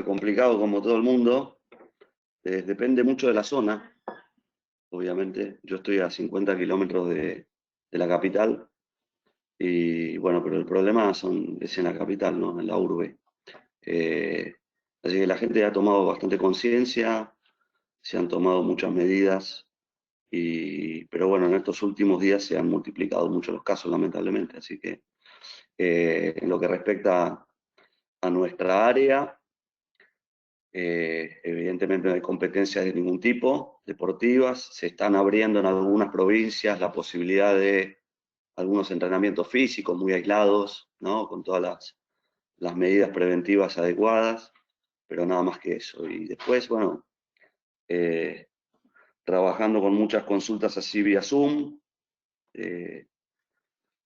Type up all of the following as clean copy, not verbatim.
complicado como todo el mundo. Depende mucho de la zona, obviamente. Yo estoy a 50 kilómetros de la capital y bueno, pero el problema es en la capital, ¿no? En la urbe. Eh, Así que la gente ha tomado bastante conciencia, se han tomado muchas medidas, pero bueno, en estos últimos días se han multiplicado mucho los casos, lamentablemente. Así que en lo que respecta a nuestra área, evidentemente no hay competencias de ningún tipo deportivas. Se están abriendo en algunas provincias la posibilidad de algunos entrenamientos físicos muy aislados, ¿no? Con todas las medidas preventivas adecuadas, pero nada más que eso. Y después, bueno, eh, trabajando con muchas consultas así vía Zoom, eh,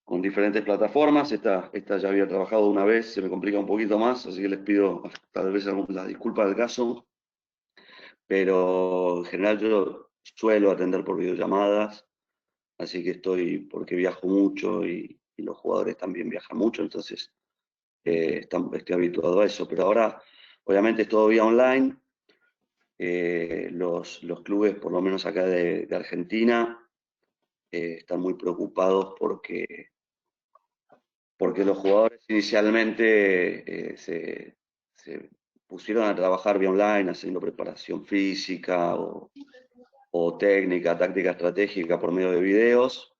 con diferentes plataformas. Esta ya había trabajado una vez, se me complica un poquito más, así que les pido tal vez la disculpa del caso, pero en general yo suelo atender por videollamadas, así que porque viajo mucho y los jugadores también viajan mucho, entonces estoy habituado a eso, pero ahora obviamente es todo vía online. Los clubes, por lo menos acá de Argentina, están muy preocupados porque los jugadores inicialmente se pusieron a trabajar vía online haciendo preparación física o técnica, táctica estratégica por medio de videos.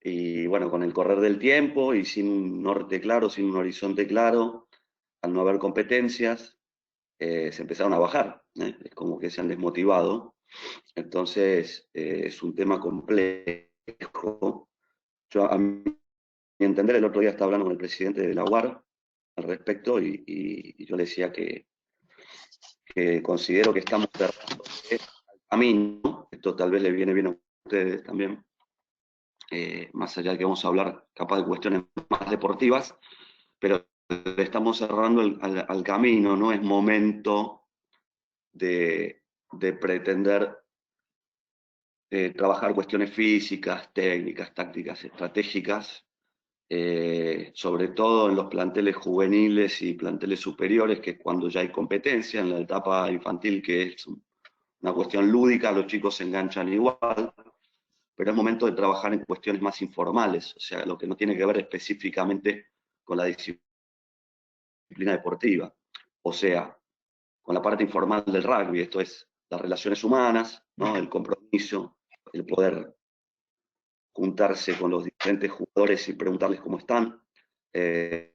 Y bueno, con el correr del tiempo y sin un norte claro, sin un horizonte claro, al no haber competencias, se empezaron a bajar. Es como que se han desmotivado. Entonces, es un tema complejo. A mi entender, el otro día estaba hablando con el presidente de la UAR al respecto y yo le decía que considero que estamos cerrando el camino. Esto tal vez le viene bien a ustedes también, más allá de que vamos a hablar capaz de cuestiones más deportivas, pero le estamos cerrando al camino. No es momento de pretender trabajar cuestiones físicas, técnicas, tácticas, estratégicas, sobre todo en los planteles juveniles y planteles superiores, que es cuando ya hay competencia. En la etapa infantil, que es una cuestión lúdica, los chicos se enganchan igual, pero es momento de trabajar en cuestiones más informales, o sea, lo que no tiene que ver específicamente con la disciplina deportiva, o sea, con la parte informal del rugby. Esto es las relaciones humanas, ¿no? El compromiso, el poder juntarse con los diferentes jugadores y preguntarles cómo están, eh,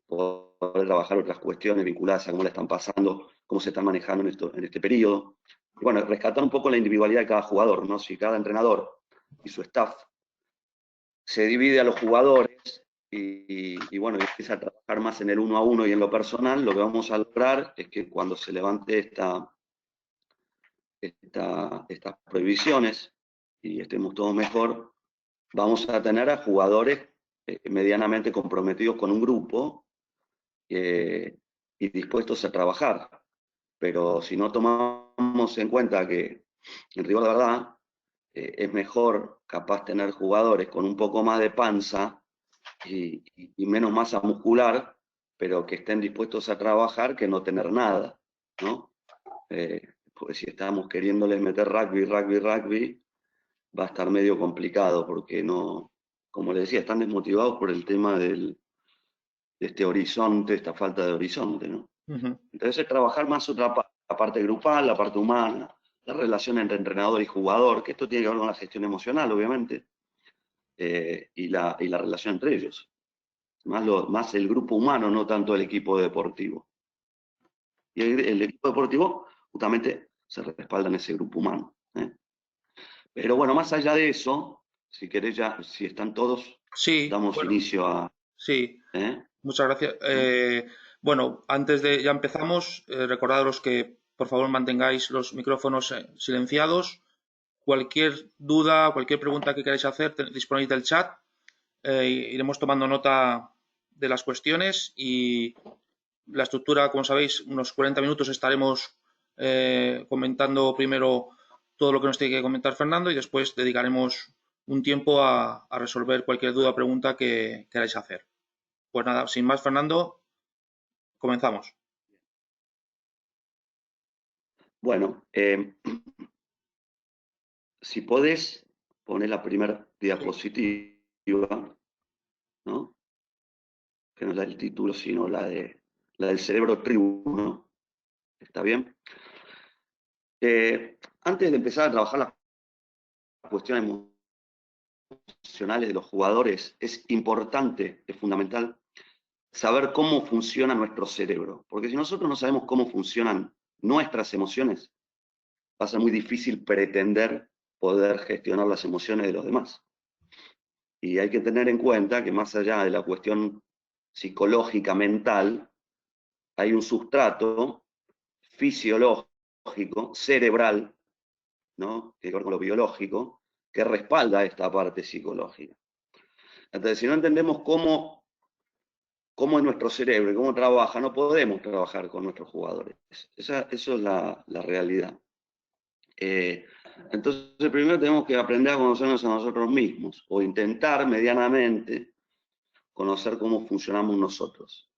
poder trabajar otras cuestiones vinculadas a cómo le están pasando, cómo se están manejando en este periodo. Y bueno, rescatar un poco la individualidad de cada jugador, ¿no? Si cada entrenador y su staff se divide a los jugadores y bueno, empieza a trabajar más en el uno a uno y en lo personal, lo que vamos a lograr es que cuando se levante estas prohibiciones y estemos todos mejor, vamos a tener a jugadores medianamente comprometidos con un grupo y dispuestos a trabajar. Pero si no tomamos en cuenta que, en rigor de verdad, es mejor capaz tener jugadores con un poco más de panza y menos masa muscular, pero que estén dispuestos a trabajar, que no tener nada, ¿no? Porque si estamos queriéndoles meter rugby, va a estar medio complicado, porque no, como les decía, están desmotivados por el tema de este horizonte, esta falta de horizonte, ¿no? Ujú. Entonces es trabajar más otra parte, la parte grupal, la parte humana, la relación entre entrenador y jugador, que esto tiene que ver con la gestión emocional, obviamente, y la relación entre ellos. Más el grupo humano, no tanto el equipo deportivo. Y el equipo deportivo justamente se respalda en ese grupo humano. Pero bueno, más allá de eso, si querés ya, si están todos, Sí, damos bueno, inicio a... sí, ¿eh? muchas gracias. Bueno, antes de ya empezamos, recordaros que por favor mantengáis los micrófonos silenciados. Cualquier duda, cualquier pregunta que queráis hacer, disponéis del chat. Iremos tomando nota de las cuestiones y la estructura, como sabéis, unos 40 minutos estaremos comentando primero todo lo que nos tiene que comentar Fernando y después dedicaremos un tiempo a resolver cualquier duda o pregunta que queráis hacer. Pues nada, sin más, Fernando, comenzamos. Bueno, si podés poner la primera diapositiva, ¿no? Que no es la del título, sino la del cerebro tribuno. ¿Está bien? Antes de empezar a trabajar las cuestiones emocionales de los jugadores, es importante, es fundamental, saber cómo funciona nuestro cerebro. Porque si nosotros no sabemos cómo funcionan nuestras emociones, va a ser muy difícil pretender poder gestionar las emociones de los demás. Y hay que tener en cuenta que más allá de la cuestión psicológica, mental, hay un sustrato fisiológico, cerebral, ¿no? Que tiene que ver con lo biológico, que respalda esta parte psicológica. Entonces, si no entendemos cómo es nuestro cerebro y cómo trabaja, no podemos trabajar con nuestros jugadores. Eso es la realidad. Entonces, primero tenemos que aprender a conocernos a nosotros mismos, o intentar medianamente conocer cómo funcionamos nosotros.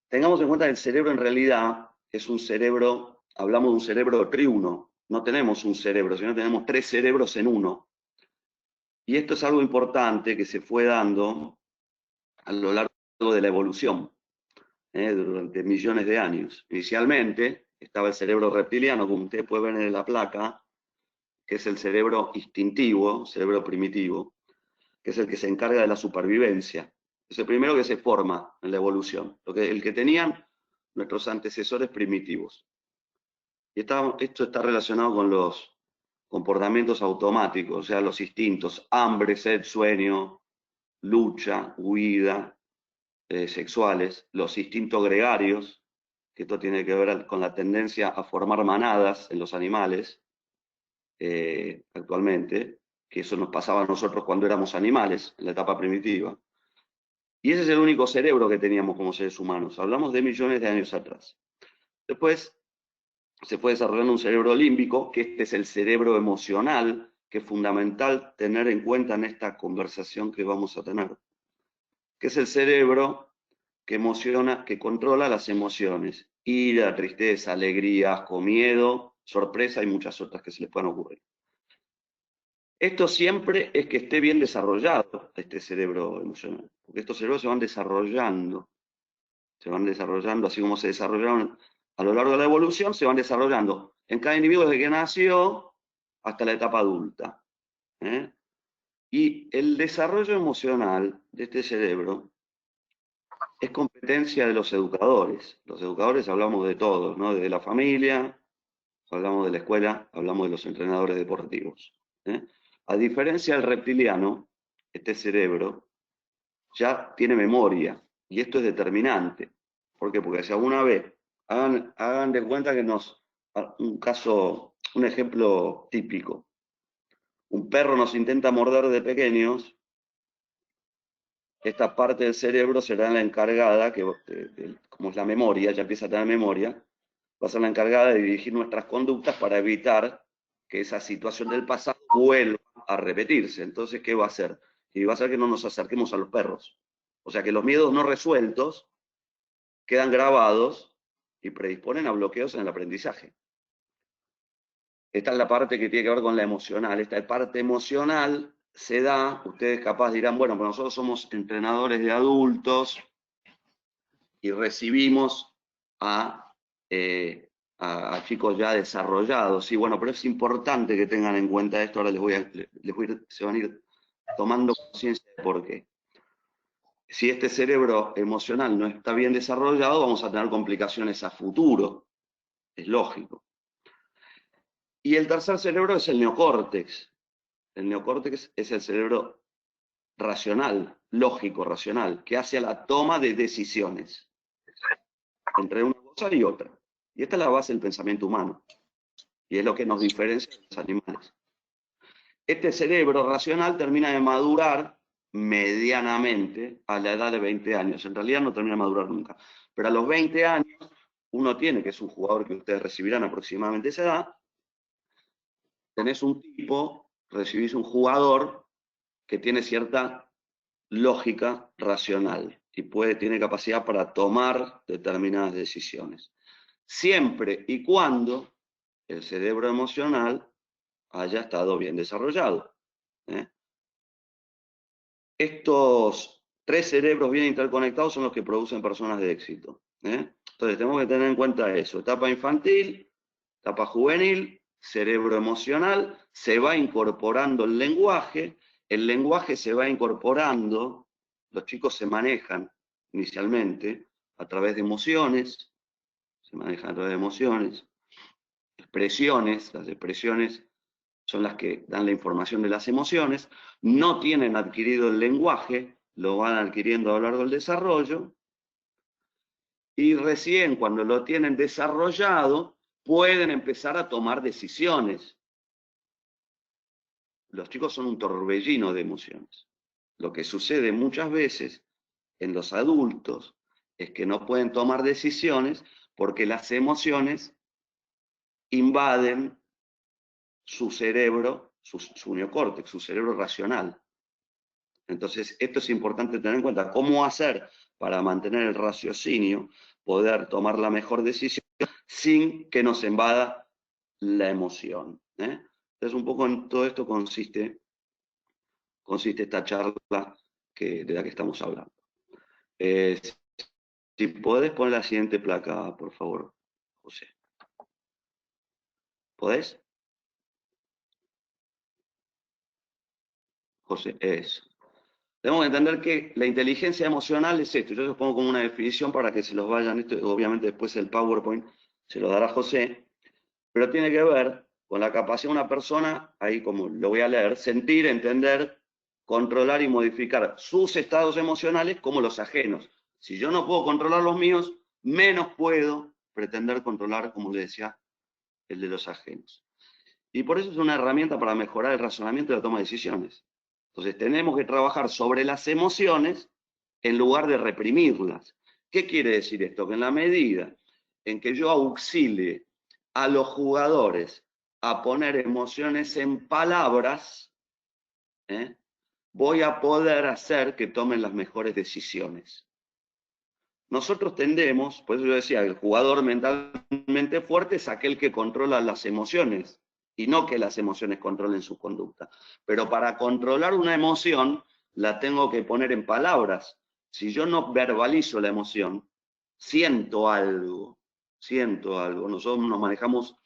Tengamos en cuenta que el cerebro en realidad es un cerebro, hablamos de un cerebro triuno, no tenemos un cerebro, sino tenemos 3 cerebros en uno. Y esto es algo importante que se fue dando a lo largo de la evolución, durante millones de años. Inicialmente estaba el cerebro reptiliano, como ustedes pueden ver en la placa, que es el cerebro instintivo, cerebro primitivo, que es el que se encarga de la supervivencia. Es el primero que se forma en la evolución, el que tenían nuestros antecesores primitivos. Y esto está relacionado con los comportamientos automáticos, o sea, los instintos, hambre, sed, sueño, lucha, huida, sexuales, los instintos gregarios, que esto tiene que ver con la tendencia a formar manadas en los animales, actualmente, que eso nos pasaba a nosotros cuando éramos animales, en la etapa primitiva. Y ese es el único cerebro que teníamos como seres humanos. Hablamos de millones de años atrás. Después se fue desarrollando un cerebro límbico, que este es el cerebro emocional, que es fundamental tener en cuenta en esta conversación que vamos a tener, que es el cerebro que emociona, que controla las emociones, ira, tristeza, alegría, asco, miedo, sorpresa y muchas otras que se les puedan ocurrir. Esto siempre es que esté bien desarrollado este cerebro emocional, porque estos cerebros se van desarrollando, así como se desarrollaron a lo largo de la evolución, se van desarrollando en cada individuo desde que nació hasta la etapa adulta. Y el desarrollo emocional de este cerebro es competencia de los educadores. Los educadores hablamos de todos, ¿no? De la familia, hablamos de la escuela, hablamos de los entrenadores deportivos. A diferencia del reptiliano, este cerebro ya tiene memoria, y esto es determinante. ¿Por qué? Porque si alguna vez, hagan de cuenta que un ejemplo típico, un perro nos intenta morder de pequeños, esta parte del cerebro será la encargada, como es la memoria, ya empieza a tener memoria, va a ser la encargada de dirigir nuestras conductas para evitar que esa situación del pasado vuelva a repetirse. Entonces, ¿qué va a hacer? Y va a hacer que no nos acerquemos a los perros. O sea que los miedos no resueltos quedan grabados y predisponen a bloqueos en el aprendizaje. Esta es la parte que tiene que ver con la emocional. Esta parte emocional se da, ustedes capaz dirán, bueno, pero nosotros somos entrenadores de adultos y recibimos a chicos ya desarrollados. Sí, bueno, pero es importante que tengan en cuenta esto. Ahora se van a ir tomando conciencia de por qué. Si este cerebro emocional no está bien desarrollado, vamos a tener complicaciones a futuro. Es lógico. Y el tercer cerebro es el neocórtex. El neocórtex es el cerebro racional, lógico, racional, que hace la toma de decisiones entre una cosa y otra. Y esta es la base del pensamiento humano. Y es lo que nos diferencia de los animales. Este cerebro racional termina de madurar medianamente a la edad de 20 años. En realidad no termina de madurar nunca. Pero a los 20 años, uno tiene, que es un jugador que ustedes recibirán aproximadamente esa edad, tenés un tipo, recibís un jugador que tiene cierta lógica racional y tiene capacidad para tomar determinadas decisiones. Siempre y cuando el cerebro emocional haya estado bien desarrollado. Estos 3 cerebros bien interconectados son los que producen personas de éxito. Entonces tenemos que tener en cuenta eso. Etapa infantil, etapa juvenil, cerebro emocional, se va incorporando el lenguaje se va incorporando, los chicos se manejan inicialmente a través de emociones, expresiones, las expresiones son las que dan la información de las emociones, no tienen adquirido el lenguaje, lo van adquiriendo a lo largo del desarrollo, y recién cuando lo tienen desarrollado, pueden empezar a tomar decisiones. Los chicos son un torbellino de emociones. Lo que sucede muchas veces en los adultos es que no pueden tomar decisiones porque las emociones invaden su cerebro, su neocórtex, su cerebro racional. Entonces, esto es importante tener en cuenta. ¿Cómo hacer para mantener el raciocinio, poder tomar la mejor decisión sin que nos invada la emoción? Entonces, un poco en todo esto consiste esta charla de la que estamos hablando. Si podés poner la siguiente placa, por favor, José. ¿Podés? José, eso. Tenemos que entender que la inteligencia emocional es esto. Yo les pongo como una definición para que se los vayan. Esto, obviamente después el PowerPoint se lo dará José, pero tiene que ver con la capacidad de una persona, ahí como lo voy a leer, sentir, entender, controlar y modificar sus estados emocionales como los ajenos. Si yo no puedo controlar los míos, menos puedo pretender controlar, como le decía, el de los ajenos. Y por eso es una herramienta para mejorar el razonamiento y la toma de decisiones. Entonces tenemos que trabajar sobre las emociones en lugar de reprimirlas. ¿Qué quiere decir esto? Que en la medida en que yo auxilie a los jugadores a poner emociones en palabras, voy a poder hacer que tomen las mejores decisiones. Nosotros tendemos, por eso yo decía, el jugador mentalmente fuerte es aquel que controla las emociones y no que las emociones controlen su conducta. Pero para controlar una emoción, la tengo que poner en palabras. Si yo no verbalizo la emoción, siento algo. Nosotros nos manejamos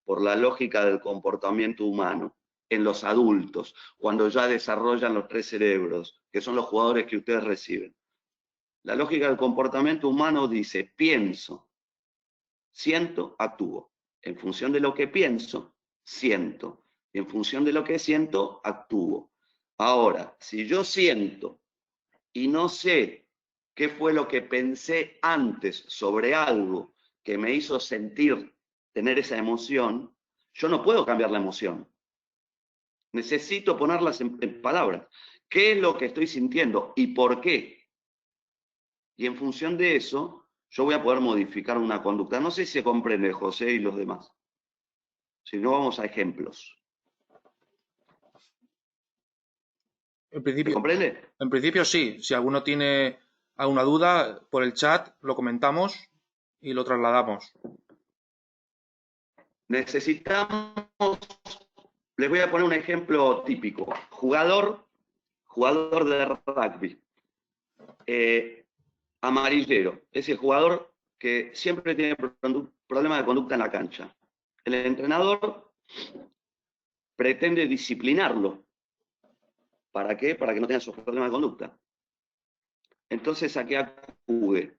por la lógica del comportamiento humano en los adultos, cuando ya desarrollan los 3 cerebros, que son los jugadores que ustedes reciben. La lógica del comportamiento humano dice, pienso, siento, actúo. En función de lo que pienso, siento. Y en función de lo que siento, actúo. Ahora, si yo siento y no sé qué fue lo que pensé antes sobre algo que me hizo sentir, tener esa emoción, yo no puedo cambiar la emoción. Necesito ponerlas en palabras. ¿Qué es lo que estoy sintiendo y por qué? Y en función de eso, yo voy a poder modificar una conducta. No sé si se comprende, José y los demás. Si no, vamos a ejemplos. ¿Se comprende? En principio sí. Si alguno tiene alguna duda, por el chat lo comentamos y lo trasladamos. Necesitamos, les voy a poner un ejemplo típico. Jugador de rugby. Amarillero. Ese jugador que siempre tiene problemas de conducta en la cancha. El entrenador pretende disciplinarlo. ¿Para qué? Para que no tenga esos problemas de conducta. Entonces, ¿a qué acude?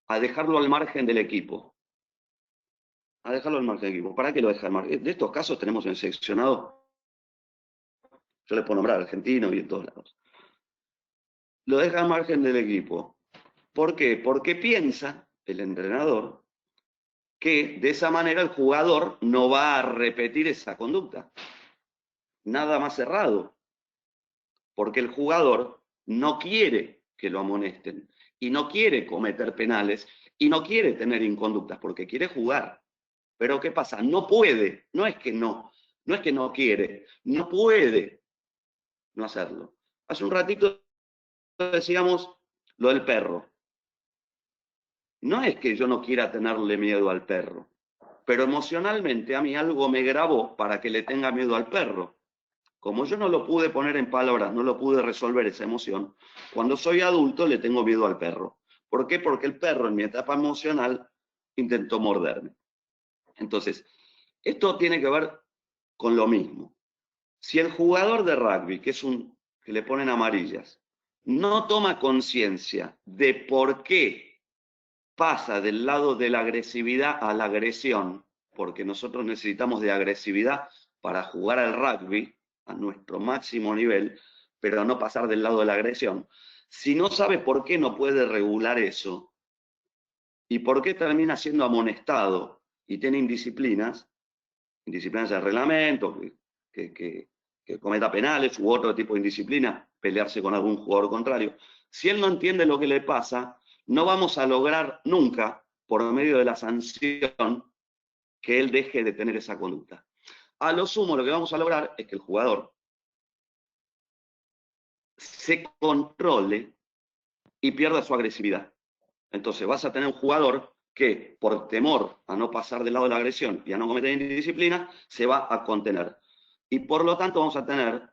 A dejarlo al margen del equipo. A dejarlo al margen del equipo. ¿Para qué lo deja al margen? De estos casos tenemos en seccionado, yo les puedo nombrar argentino y en todos lados. Lo deja al margen del equipo. ¿Por qué? Porque piensa el entrenador que de esa manera el jugador no va a repetir esa conducta. Nada más errado. Porque el jugador no quiere que lo amonesten y no quiere cometer penales y no quiere tener inconductas porque quiere jugar. Pero ¿qué pasa? No puede, no es que no quiere, no puede no hacerlo. Hace un ratito decíamos lo del perro. No es que yo no quiera tenerle miedo al perro. pero emocionalmente a mí algo me grabó para que le tenga miedo al perro. Como yo no lo pude poner en palabras, no lo pude resolver esa emoción, cuando soy adulto le tengo miedo al perro. ¿Por qué? Porque el perro en mi etapa emocional intentó morderme. Entonces, esto tiene que ver con lo mismo. Si el jugador de rugby, que le ponen amarillas, no toma conciencia de por qué pasa del lado de la agresividad a la agresión, porque nosotros necesitamos de agresividad para jugar al rugby a nuestro máximo nivel, pero no pasar del lado de la agresión. Si no sabe por qué no puede regular eso y por qué termina siendo amonestado y tiene indisciplinas de reglamento, que cometa penales u otro tipo de indisciplina, pelearse con algún jugador contrario. Si él no entiende lo que le pasa, no vamos a lograr nunca, por medio de la sanción, que él deje de tener esa conducta. A lo sumo, lo que vamos a lograr es que el jugador se controle y pierda su agresividad. Entonces vas a tener un jugador que, por temor a no pasar del lado de la agresión y a no cometer indisciplina, se va a contener. Y por lo tanto vamos a tener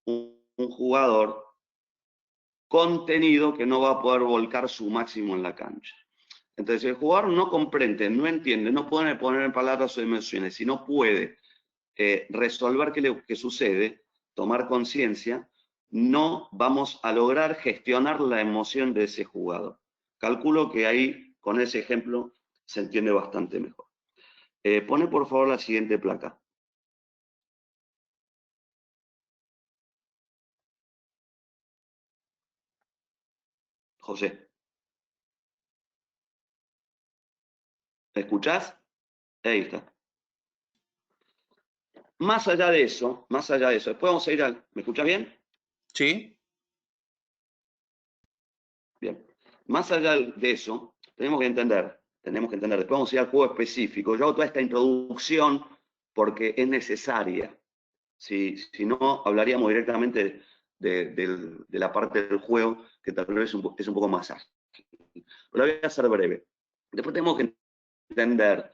un jugador contenido que no va a poder volcar su máximo en la cancha. Entonces, si el jugador no comprende, no entiende, no puede poner en palabras sus emociones, si no puede resolver qué sucede, tomar conciencia, no vamos a lograr gestionar la emoción de ese jugador. Calculo que ahí, con ese ejemplo, se entiende bastante mejor. Pone por favor la siguiente placa. José, ¿me escuchás? Ahí está. Más allá de eso, después vamos a ir al... ¿Me escuchás bien? Sí. Bien. Más allá de eso, tenemos que entender, después vamos a ir al juego específico. Yo hago toda esta introducción porque es necesaria. Si no, hablaríamos directamente de la parte del juego, que tal vez es un poco más ágil. Pero lo voy a hacer breve. Después tenemos que entender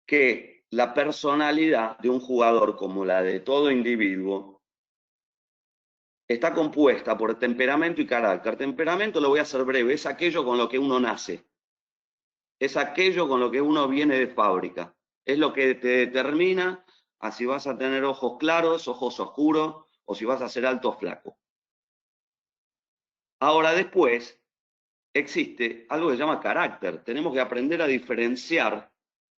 que la personalidad de un jugador, como la de todo individuo, está compuesta por temperamento y carácter. Temperamento, lo voy a hacer breve, es aquello con lo que uno nace. Es aquello con lo que uno viene de fábrica. Es lo que te determina a si vas a tener ojos claros, ojos oscuros, o si vas a ser alto o flaco. Ahora después existe algo que se llama carácter. Tenemos que aprender a diferenciar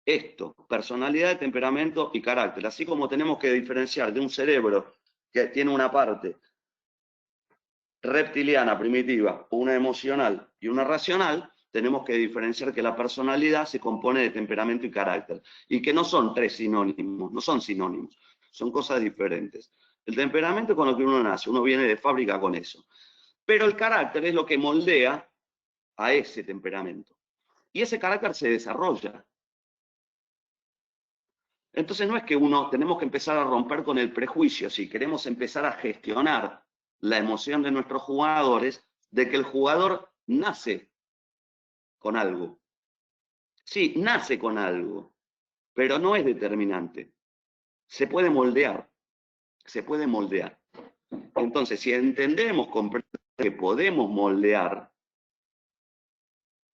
esto, personalidad, temperamento y carácter. Así como tenemos que diferenciar de un cerebro que tiene una parte reptiliana, primitiva, una emocional y una racional, tenemos que diferenciar que la personalidad se compone de temperamento y carácter, y que no son tres sinónimos, no son sinónimos, son cosas diferentes. El temperamento es con lo que uno nace, uno viene de fábrica con eso, pero el carácter es lo que moldea a ese temperamento, y ese carácter se desarrolla. Entonces no es que tenemos que empezar a romper con el prejuicio, si queremos empezar a gestionar la emoción de nuestros jugadores, de que el jugador nace con algo. Sí, nace con algo, pero no es determinante. Se puede moldear, se puede moldear. Entonces, si entendemos, comprendemos que podemos moldear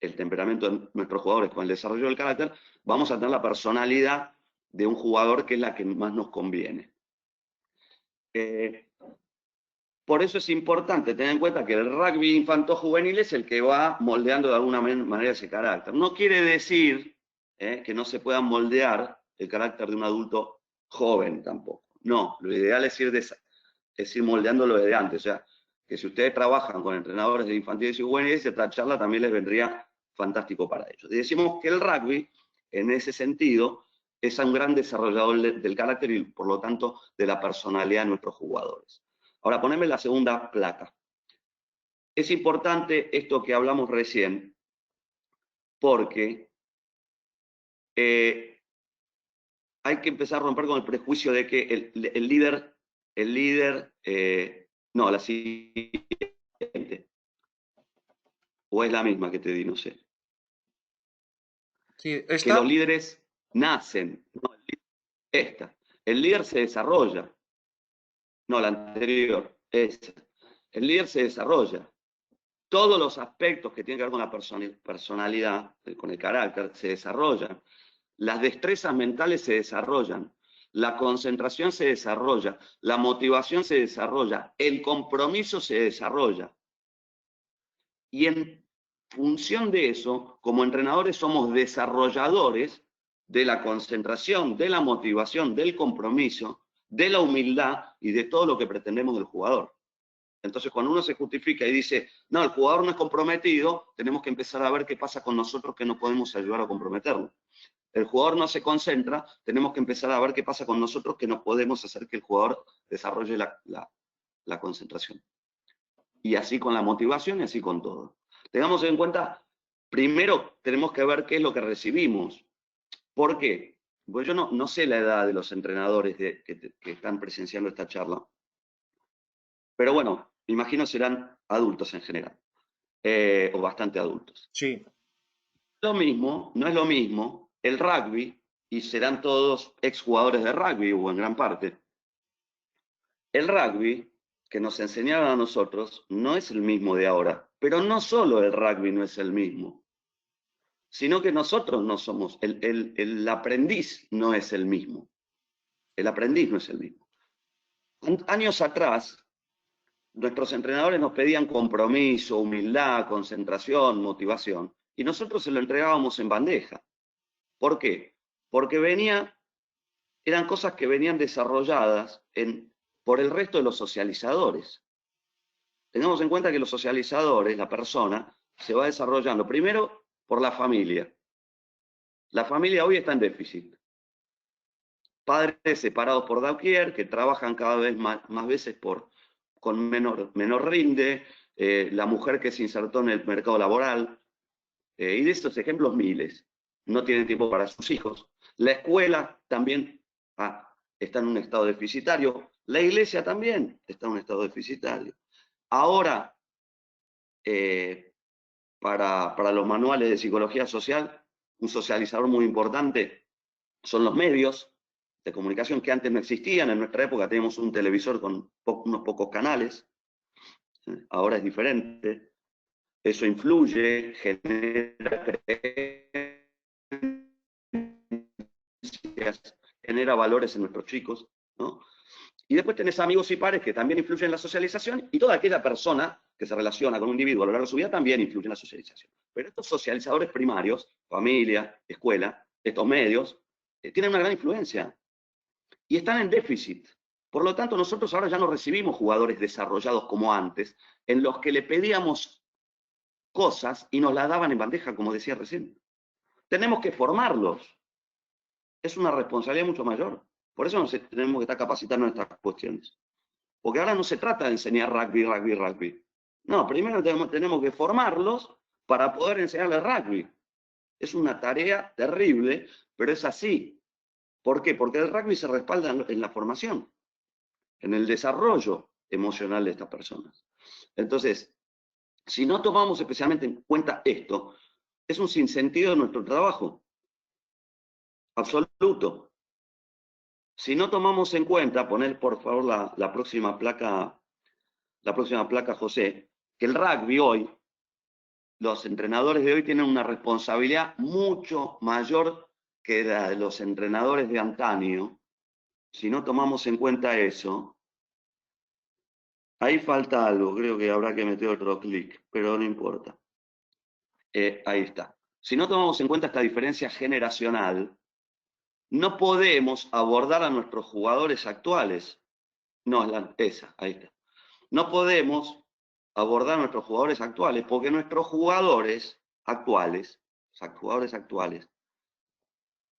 el temperamento de nuestros jugadores con el desarrollo del carácter, vamos a tener la personalidad de un jugador que es la que más nos conviene. Por eso es importante tener en cuenta que el rugby infanto-juvenil es el que va moldeando de alguna manera ese carácter. No quiere decir que no se pueda moldear el carácter de un adulto joven tampoco. No, lo ideal es ir moldeándolo desde antes. O sea, que si ustedes trabajan con entrenadores de infantiles y juveniles, esta charla también les vendría fantástico para ellos. Y decimos que el rugby, en ese sentido, es un gran desarrollador del carácter y, por lo tanto, de la personalidad de nuestros jugadores. Ahora, poneme la segunda placa. Es importante esto que hablamos recién, porque hay que empezar a romper con el prejuicio de que el líder, no, la siguiente, o es la misma que te di, no sé. Sí, que los esta, líderes nacen. No, esta. El líder se desarrolla. No, la anterior. Esa. El líder se desarrolla. Todos los aspectos que tienen que ver con la personalidad, con el carácter, se desarrollan. Las destrezas mentales se desarrollan. La concentración se desarrolla. La motivación se desarrolla. El compromiso se desarrolla. Y en función de eso, como entrenadores somos desarrolladores de la concentración, de la motivación, del compromiso, de la humildad y de todo lo que pretendemos del jugador. Entonces, cuando uno se justifica y dice, no, el jugador no es comprometido, tenemos que empezar a ver qué pasa con nosotros que no podemos ayudar a comprometerlo. El jugador no se concentra, tenemos que empezar a ver qué pasa con nosotros que no podemos hacer que el jugador desarrolle la concentración. Y así con la motivación y así con todo. Tengamos en cuenta, primero tenemos que ver qué es lo que recibimos. ¿Por qué? Pues yo no sé la edad de los entrenadores que están presenciando esta charla. Pero bueno, imagino serán adultos en general, o bastante adultos. sí, Lo mismo, no es lo mismo el rugby, y serán todos exjugadores de rugby, o en gran parte. El rugby que nos enseñaron a nosotros no es el mismo de ahora, pero no solo el rugby no es el mismo, sino que nosotros no somos, el aprendiz no es el mismo. El aprendiz no es el mismo. Años atrás, nuestros entrenadores nos pedían compromiso, humildad, concentración, motivación, y nosotros se lo entregábamos en bandeja. ¿Por qué? Porque eran cosas que venían desarrolladas por el resto de los socializadores. Tengamos en cuenta que los socializadores, la persona, se va desarrollando primero por la familia. La familia hoy está en déficit. Padres separados por doquier, que trabajan cada vez más veces con menor rinde, la mujer que se insertó en el mercado laboral, y de estos ejemplos miles. No tienen tiempo para sus hijos. La escuela también está en un estado deficitario. La iglesia también está en un estado deficitario. Ahora, para los manuales de psicología social, un socializador muy importante son los medios de comunicación que antes no existían. En nuestra época teníamos un televisor con unos pocos canales, ahora es diferente. Eso influye, genera valores en nuestros chicos, ¿no? Y después tenés amigos y pares que también influyen en la socialización, y toda aquella persona que se relaciona con un individuo a lo largo de su vida también influye en la socialización. Pero estos socializadores primarios, familia, escuela, estos medios, tienen una gran influencia y están en déficit. Por lo tanto, nosotros ahora ya no recibimos jugadores desarrollados como antes, en los que le pedíamos cosas y nos las daban en bandeja, como decía recién. Tenemos que formarlos. Es una responsabilidad mucho mayor. Por eso tenemos que estar capacitando en estas cuestiones. Porque ahora no se trata de enseñar rugby. No, primero tenemos que formarlos para poder enseñarles rugby. Es una tarea terrible, pero es así. ¿Por qué? Porque el rugby se respalda en la formación, en el desarrollo emocional de estas personas. Entonces, si no tomamos especialmente en cuenta esto, es un sinsentido de nuestro trabajo. Absoluto. Si no tomamos en cuenta, poner por favor la próxima placa, José, que el rugby hoy, los entrenadores de hoy tienen una responsabilidad mucho mayor que la de los entrenadores de antaño. Si no tomamos en cuenta eso, ahí falta algo, creo que habrá que meter otro clic, pero no importa. Ahí está. Si no tomamos en cuenta esta diferencia generacional, no podemos abordar a nuestros jugadores actuales. No, esa, ahí está. No podemos abordar a nuestros jugadores actuales porque nuestros jugadores actuales,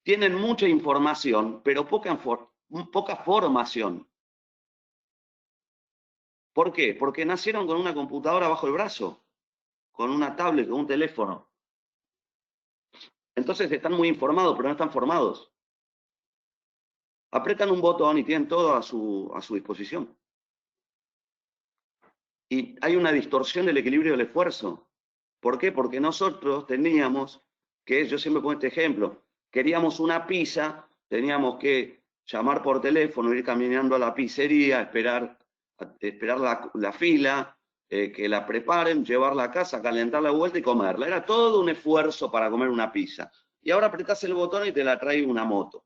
tienen mucha información, pero poca formación. ¿Por qué? Porque nacieron con una computadora bajo el brazo, con una tablet, con un teléfono. Entonces están muy informados, pero no están formados. Apretan un botón y tienen todo a su disposición. Y hay una distorsión del equilibrio del esfuerzo. ¿Por qué? Porque nosotros teníamos que yo siempre pongo este ejemplo. Queríamos una pizza, teníamos que llamar por teléfono, ir caminando a la pizzería, esperar la fila, que la preparen, llevarla a casa, calentar la vuelta y comerla. Era todo un esfuerzo para comer una pizza. Y ahora apretás el botón y te la trae una moto.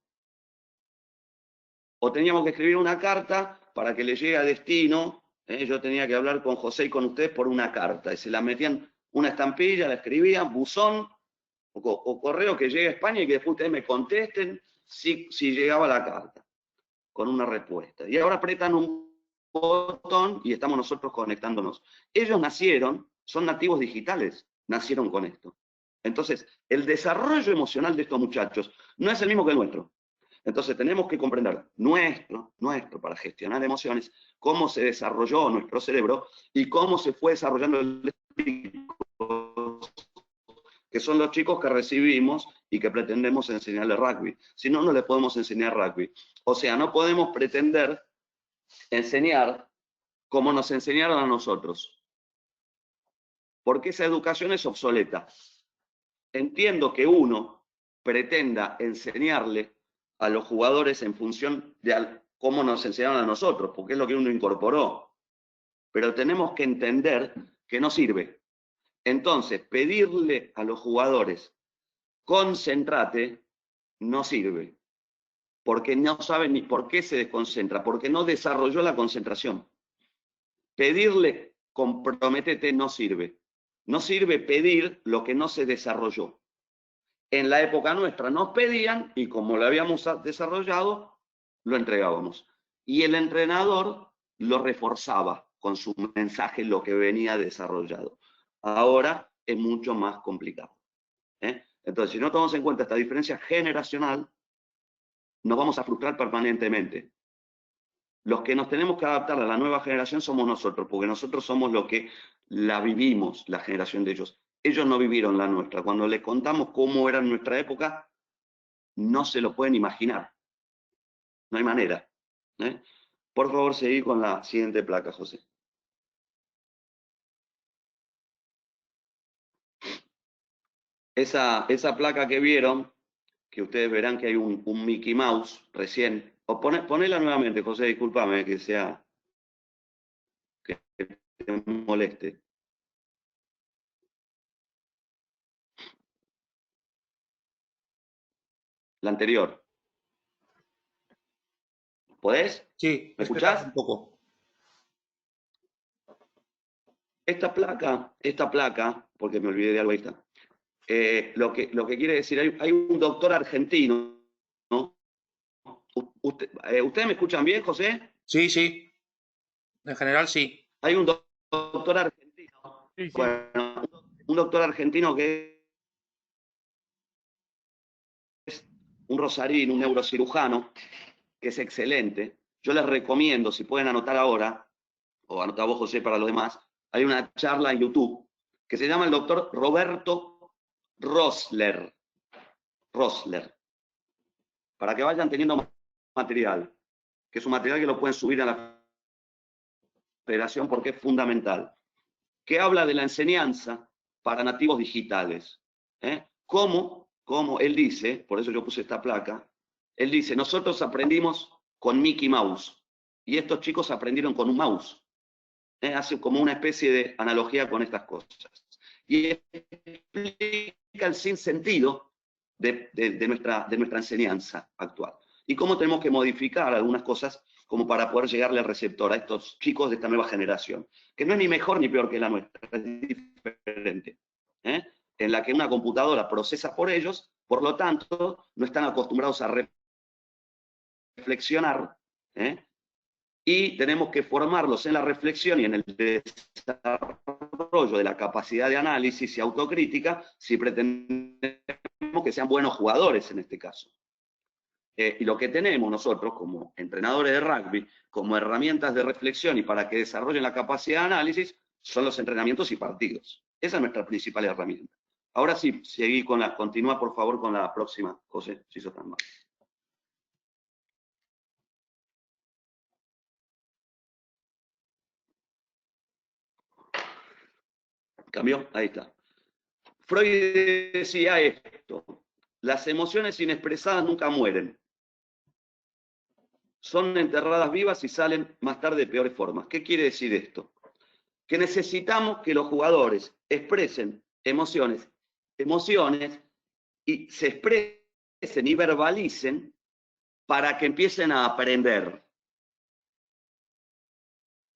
O teníamos que escribir una carta para que le llegue a destino. Yo tenía que hablar con José y con ustedes por una carta. Y se la metían una estampilla, la escribían, buzón o correo que llegue a España y que después ustedes me contesten si llegaba la carta con una respuesta. Y ahora apretan un botón y estamos nosotros conectándonos. Ellos nacieron, son nativos digitales, nacieron con esto. Entonces, el desarrollo emocional de estos muchachos no es el mismo que el nuestro. Entonces tenemos que comprender nuestro, para gestionar emociones, cómo se desarrolló nuestro cerebro y cómo se fue desarrollando el que son los chicos que recibimos y que pretendemos enseñarles rugby. Si no, no les podemos enseñar rugby. O sea, no podemos pretender enseñar como nos enseñaron a nosotros, porque esa educación es obsoleta. Entiendo que uno pretenda enseñarle a los jugadores en función de cómo nos enseñaron a nosotros, porque es lo que uno incorporó. Pero tenemos que entender que no sirve. Entonces, pedirle a los jugadores, concéntrate, no sirve. Porque no saben ni por qué se desconcentra, porque no desarrolló la concentración. Pedirle, comprométete, no sirve. No sirve pedir lo que no se desarrolló. En la época nuestra nos pedían y como lo habíamos desarrollado, lo entregábamos. Y el entrenador lo reforzaba con su mensaje, lo que venía desarrollado. Ahora es mucho más complicado. Entonces, si no tomamos en cuenta esta diferencia generacional, nos vamos a frustrar permanentemente. Los que nos tenemos que adaptar a la nueva generación somos nosotros, porque nosotros somos los que la vivimos, la generación de ellos. Ellos no vivieron la nuestra. Cuando les contamos cómo era en nuestra época, no se lo pueden imaginar. No hay manera. Por favor, seguí con la siguiente placa, José. Esa placa que vieron, que ustedes verán que hay un Mickey Mouse recién. O ponela nuevamente, José, discúlpame que te moleste. La anterior. ¿Podés? Sí, ¿Me espera escuchás? un poco. Esta placa, porque me olvidé de algo, ahí está. Lo que quiere decir, hay un doctor argentino, ¿no? ¿Ustedes me escuchan bien, José? Sí, sí, en general sí. Hay un doctor argentino, Sí, sí. bueno, un doctor argentino que es un rosarín, un neurocirujano, que es excelente. Yo les recomiendo, si pueden anotar ahora, o anotar vos, José, para los demás, hay una charla en YouTube que se llama el doctor Roberto Rosler. Rosler. Para que vayan teniendo material, que es un material que lo pueden subir a la federación porque es fundamental, que habla de la enseñanza para nativos digitales. Como él dice, por eso yo puse esta placa, él dice, nosotros aprendimos con Mickey Mouse y estos chicos aprendieron con un mouse. Hace como una especie de analogía con estas cosas. Y explica el sinsentido de nuestra enseñanza actual. Y cómo tenemos que modificar algunas cosas como para poder llegarle al receptor a estos chicos de esta nueva generación, que no es ni mejor ni peor que la nuestra, es diferente, en la que una computadora procesa por ellos, por lo tanto, no están acostumbrados a reflexionar, y tenemos que formarlos en la reflexión y en el desarrollo de la capacidad de análisis y autocrítica si pretendemos que sean buenos jugadores en este caso. Y lo que tenemos nosotros como entrenadores de rugby, como herramientas de reflexión y para que desarrollen la capacidad de análisis, son los entrenamientos y partidos. Esa es nuestra principal herramienta. Ahora sí, continúa por favor con la próxima, José, si sos tan mal. ¿Cambió? Ahí está. Freud decía esto: las emociones inexpresadas nunca mueren. Son enterradas vivas y salen más tarde de peores formas. ¿Qué quiere decir esto? Que necesitamos que los jugadores expresen emociones y se expresen y verbalicen para que empiecen a aprender.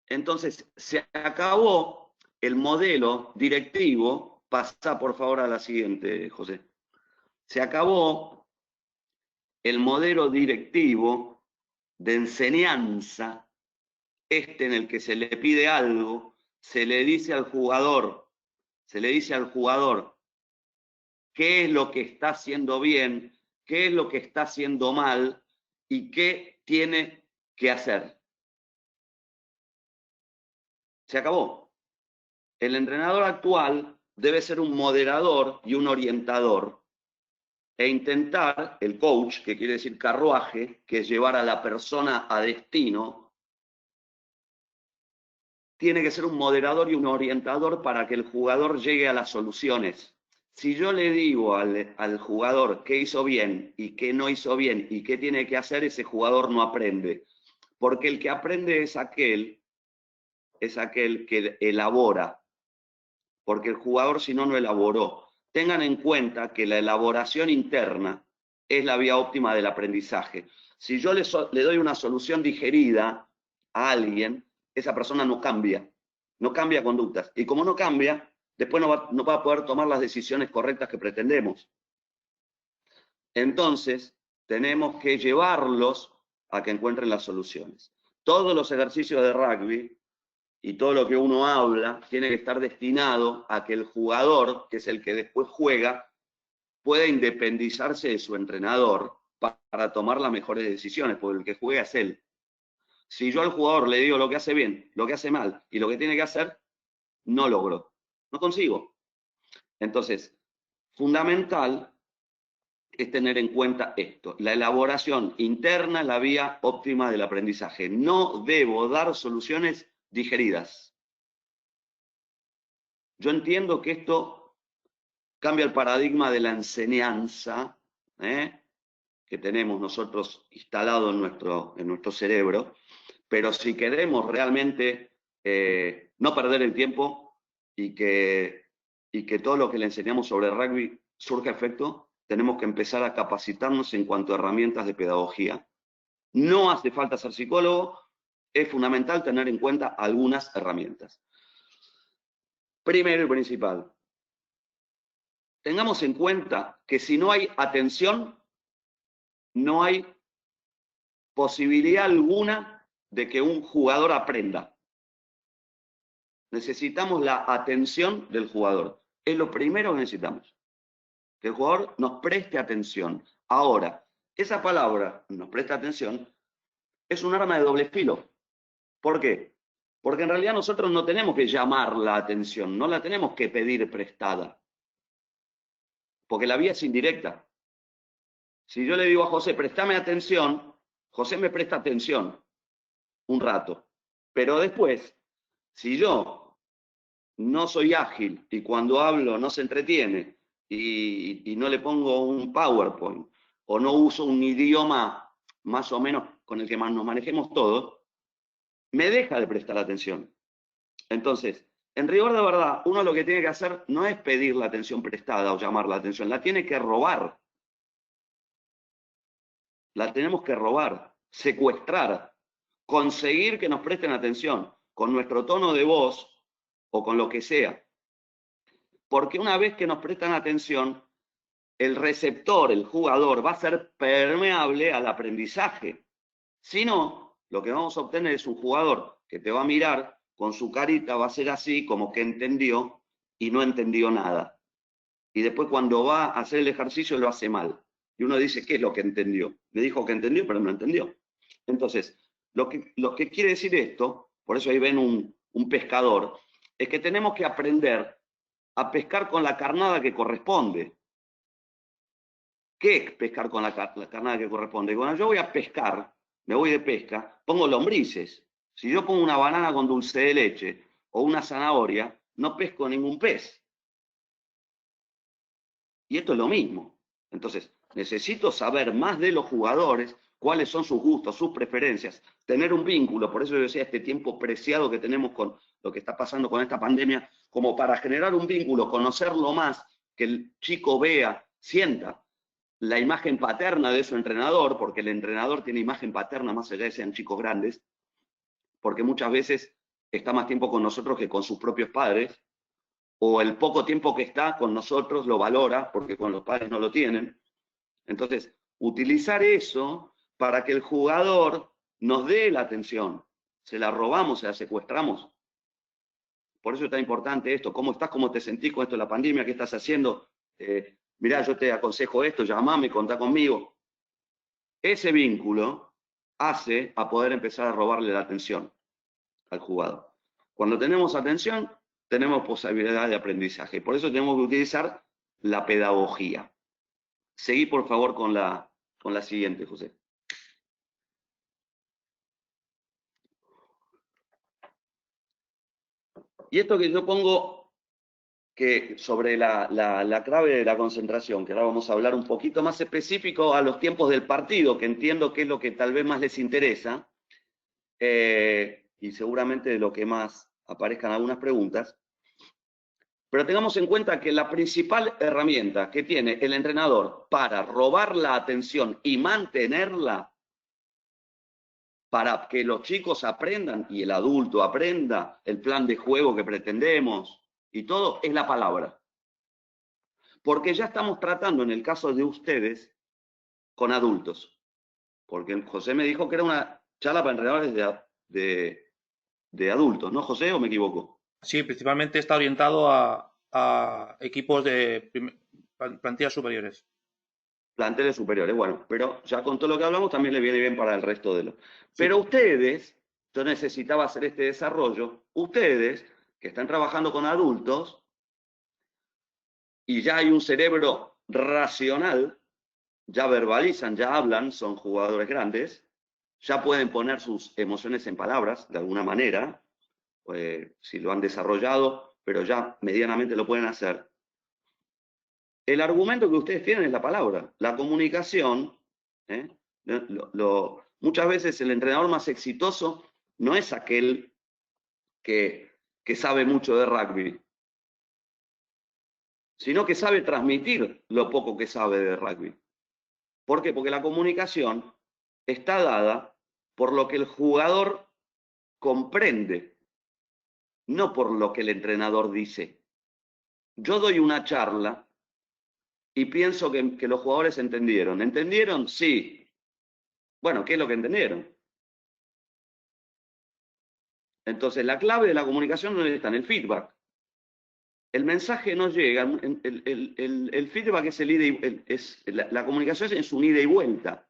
Entonces, se acabó el modelo directivo. Pasa por favor a la siguiente, José. Se acabó el modelo directivo de enseñanza, en el que se le pide algo, se le dice al jugador qué es lo que está haciendo bien, qué es lo que está haciendo mal y qué tiene que hacer. Se acabó. El entrenador actual debe ser un moderador y un orientador e intentar, el coach, que quiere decir carruaje, que es llevar a la persona a destino, tiene que ser un moderador y un orientador para que el jugador llegue a las soluciones. Si yo le digo al jugador qué hizo bien y qué no hizo bien y qué tiene que hacer, ese jugador no aprende. Porque el que aprende es aquel que elabora. Porque el jugador, si no, no elaboró. Tengan en cuenta que la elaboración interna es la vía óptima del aprendizaje. Si yo le doy una solución digerida a alguien, esa persona no cambia conductas. Y como no cambia, después no va a poder tomar las decisiones correctas que pretendemos. Entonces, tenemos que llevarlos a que encuentren las soluciones. Todos los ejercicios de rugby y todo lo que uno habla tiene que estar destinado a que el jugador, que es el que después juega, pueda independizarse de su entrenador para tomar las mejores decisiones, porque el que juega es él. Si yo al jugador le digo lo que hace bien, lo que hace mal y lo que tiene que hacer, no logro, no consigo. Entonces, fundamental es tener en cuenta esto. La elaboración interna es la vía óptima del aprendizaje. No debo dar soluciones digeridas. Yo entiendo que esto cambia el paradigma de la enseñanza que tenemos nosotros instalado en nuestro cerebro, pero si queremos realmente no perder el tiempo y que todo lo que le enseñamos sobre rugby surja efecto, tenemos que empezar a capacitarnos en cuanto a herramientas de pedagogía. No hace falta ser psicólogo, es fundamental tener en cuenta algunas herramientas. Primero y principal, tengamos en cuenta que si no hay atención, no hay posibilidad alguna de que un jugador aprenda. Necesitamos la atención del jugador. Es lo primero que necesitamos. Que el jugador nos preste atención. Ahora, esa palabra, nos presta atención, es un arma de doble filo. ¿Por qué? Porque en realidad nosotros no tenemos que llamar la atención, no la tenemos que pedir prestada. Porque la vía es indirecta. Si yo le digo a José, préstame atención, José me presta atención un rato. Pero después, si yo no soy ágil y cuando hablo no se entretiene y no le pongo un PowerPoint o no uso un idioma más o menos con el que nos manejemos todos, me deja de prestar atención. Entonces, en rigor de verdad, uno lo que tiene que hacer no es pedir la atención prestada o llamar la atención, la tiene que robar. La tenemos que robar, secuestrar, conseguir que nos presten atención con nuestro tono de voz o con lo que sea. Porque una vez que nos prestan atención, el receptor, el jugador, va a ser permeable al aprendizaje. Si no, lo que vamos a obtener es un jugador que te va a mirar con su carita, va a ser así, como que entendió y no entendió nada. Y después cuando va a hacer el ejercicio lo hace mal. Y uno dice, ¿qué es lo que entendió? Me dijo que entendió, pero no entendió. Entonces, lo que quiere decir esto, por eso ahí ven un pescador, es que tenemos que aprender a pescar con la carnada que corresponde. ¿Qué es pescar con la carnada que corresponde? Cuando yo voy a pescar, me voy de pesca, pongo lombrices. Si yo pongo una banana con dulce de leche o una zanahoria, no pesco ningún pez. Y esto es lo mismo. Entonces, necesito saber más de los jugadores, cuáles son sus gustos, sus preferencias, tener un vínculo, por eso yo decía este tiempo preciado que tenemos con lo que está pasando con esta pandemia, como para generar un vínculo, conocerlo más, que el chico vea, sienta la imagen paterna de su entrenador, porque el entrenador tiene imagen paterna más allá de que sean chicos grandes, porque muchas veces está más tiempo con nosotros que con sus propios padres, o el poco tiempo que está con nosotros lo valora, porque con los padres no lo tienen. Entonces, utilizar eso para que el jugador nos dé la atención. Se la robamos, se la secuestramos. Por eso es tan importante esto. ¿Cómo estás? ¿Cómo te sentís con esto de la pandemia? ¿Qué estás haciendo? Mirá, yo te aconsejo esto, llamame, contá conmigo. Ese vínculo hace a poder empezar a robarle la atención al jugador. Cuando tenemos atención, tenemos posibilidad de aprendizaje. Por eso tenemos que utilizar la pedagogía. Seguí, por favor, con la siguiente, José. Y esto que yo pongo que sobre la clave de la concentración, que ahora vamos a hablar un poquito más específico a los tiempos del partido, que entiendo que es lo que tal vez más les interesa, y seguramente de lo que más aparezcan algunas preguntas. Pero tengamos en cuenta que la principal herramienta que tiene el entrenador para robar la atención y mantenerla, para que los chicos aprendan y el adulto aprenda el plan de juego que pretendemos y todo, es la palabra. Porque ya estamos tratando, en el caso de ustedes, con adultos. Porque José me dijo que era una charla para entrenadores de adultos, ¿no, José, o me equivoco? Sí, principalmente está orientado a equipos de plantillas superiores. Planteles superiores, bueno, pero ya con todo lo que hablamos también le viene bien para el resto de los. Sí. Pero ustedes, yo necesitaba hacer este desarrollo, ustedes que están trabajando con adultos y ya hay un cerebro racional, ya verbalizan, ya hablan, son jugadores grandes, ya pueden poner sus emociones en palabras de alguna manera, si lo han desarrollado, pero ya medianamente lo pueden hacer. El argumento que ustedes tienen es la palabra, la comunicación. Muchas veces el entrenador más exitoso no es aquel que sabe mucho de rugby, sino que sabe transmitir lo poco que sabe de rugby. ¿Por qué? Porque la comunicación está dada por lo que el jugador comprende, no por lo que el entrenador dice. Yo doy una charla y pienso que los jugadores entendieron. ¿Entendieron? Sí. Bueno, ¿qué es lo que entendieron? Entonces, la clave de la comunicación no está en el feedback. El mensaje no llega, el feedback es el ida y la comunicación es un ida y vuelta.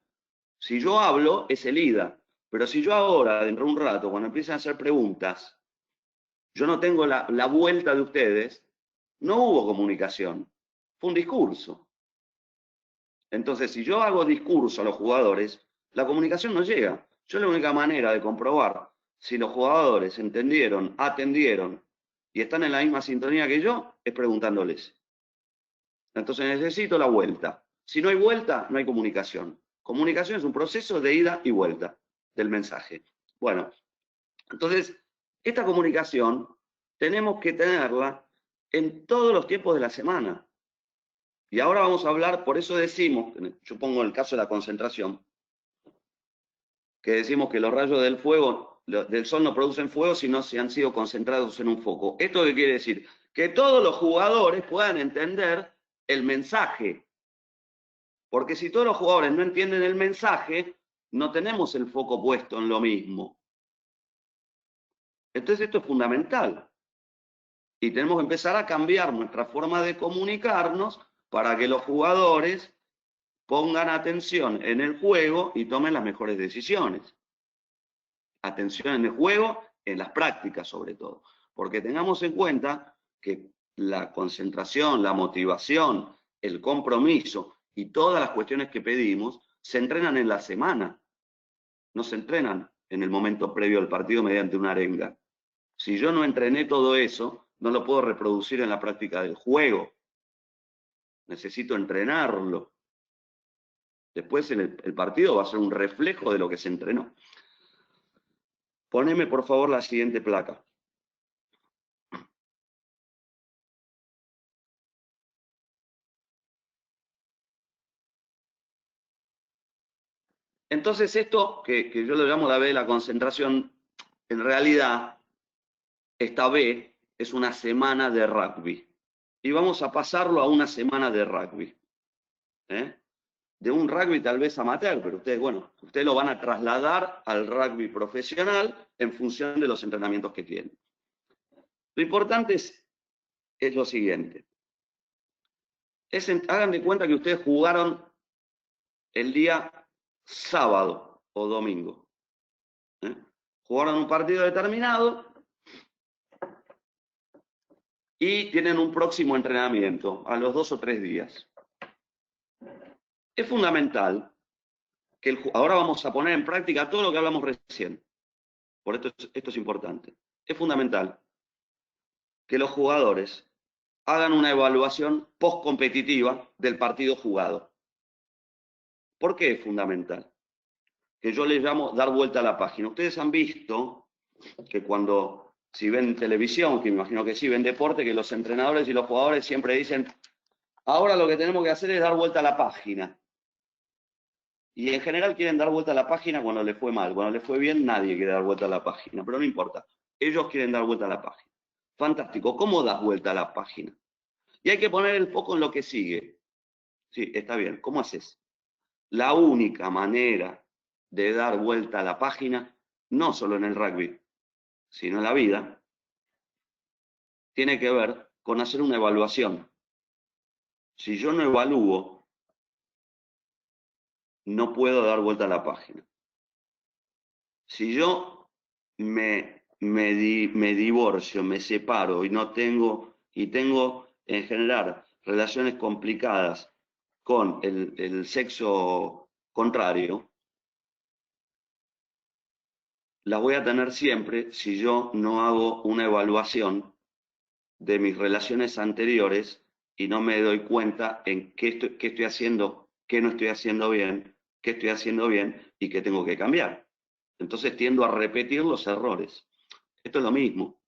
Si yo hablo, es el ida. Pero si yo ahora, dentro de un rato, cuando empiezan a hacer preguntas, yo no tengo la vuelta de ustedes, no hubo comunicación. Fue un discurso. Entonces, si yo hago discurso a los jugadores, la comunicación no llega. Yo la única manera de comprobar si los jugadores entendieron, atendieron y están en la misma sintonía que yo, es preguntándoles. Entonces necesito la vuelta. Si no hay vuelta, no hay comunicación. Comunicación es un proceso de ida y vuelta del mensaje. Bueno, entonces, esta comunicación tenemos que tenerla en todos los tiempos de la semana. Y ahora vamos a hablar, por eso decimos, yo pongo el caso de la concentración, que decimos que los rayos del fuego, del sol no producen fuego si no se han sido concentrados en un foco. ¿Esto qué quiere decir? Que todos los jugadores puedan entender el mensaje. Porque si todos los jugadores no entienden el mensaje, no tenemos el foco puesto en lo mismo. Entonces esto es fundamental. Y tenemos que empezar a cambiar nuestra forma de comunicarnos para que los jugadores pongan atención en el juego y tomen las mejores decisiones. Atención en el juego, en las prácticas sobre todo. Porque tengamos en cuenta que la concentración, la motivación, el compromiso y todas las cuestiones que pedimos se entrenan en la semana. No se entrenan en el momento previo al partido mediante una arenga. Si yo no entrené todo eso, no lo puedo reproducir en la práctica del juego. necesito entrenarlo. Después el partido va a ser un reflejo de lo que se entrenó. Poneme por favor la siguiente placa. Entonces esto, que yo lo llamo la B de la concentración, en realidad, esta B es una semana de rugby. Y vamos a pasarlo a una semana de rugby. De un rugby tal vez amateur, pero ustedes lo van a trasladar al rugby profesional en función de los entrenamientos que tienen. Lo importante es lo siguiente. Hagan de cuenta que ustedes jugaron el día sábado o domingo. Jugaron un partido determinado y tienen un próximo entrenamiento a los 2 o 3 días. Es fundamental que ahora vamos a poner en práctica todo lo que hablamos recién. Por esto es importante. Es fundamental que los jugadores hagan una evaluación post-competitiva del partido jugado. ¿Por qué es fundamental? Que yo le llamo dar vuelta a la página. Ustedes han visto que si ven televisión, que me imagino que sí, ven deporte, que los entrenadores y los jugadores siempre dicen, ahora lo que tenemos que hacer es dar vuelta a la página. Y en general quieren dar vuelta a la página cuando les fue mal. Cuando les fue bien, nadie quiere dar vuelta a la página, pero no importa. Ellos quieren dar vuelta a la página. Fantástico. ¿Cómo das vuelta a la página? Y hay que poner el foco en lo que sigue. Sí, está bien. ¿Cómo haces? La única manera de dar vuelta a la página, no solo en el rugby, sino en la vida, tiene que ver con hacer una evaluación. Si yo no evalúo, no puedo dar vuelta a la página. Si yo me divorcio, me separo y tengo en general relaciones complicadas con el sexo contrario, las voy a tener siempre si yo no hago una evaluación de mis relaciones anteriores y no me doy cuenta en qué estoy haciendo, qué no estoy haciendo bien, qué estoy haciendo bien y qué tengo que cambiar. Entonces tiendo a repetir los errores. Esto es lo mismo.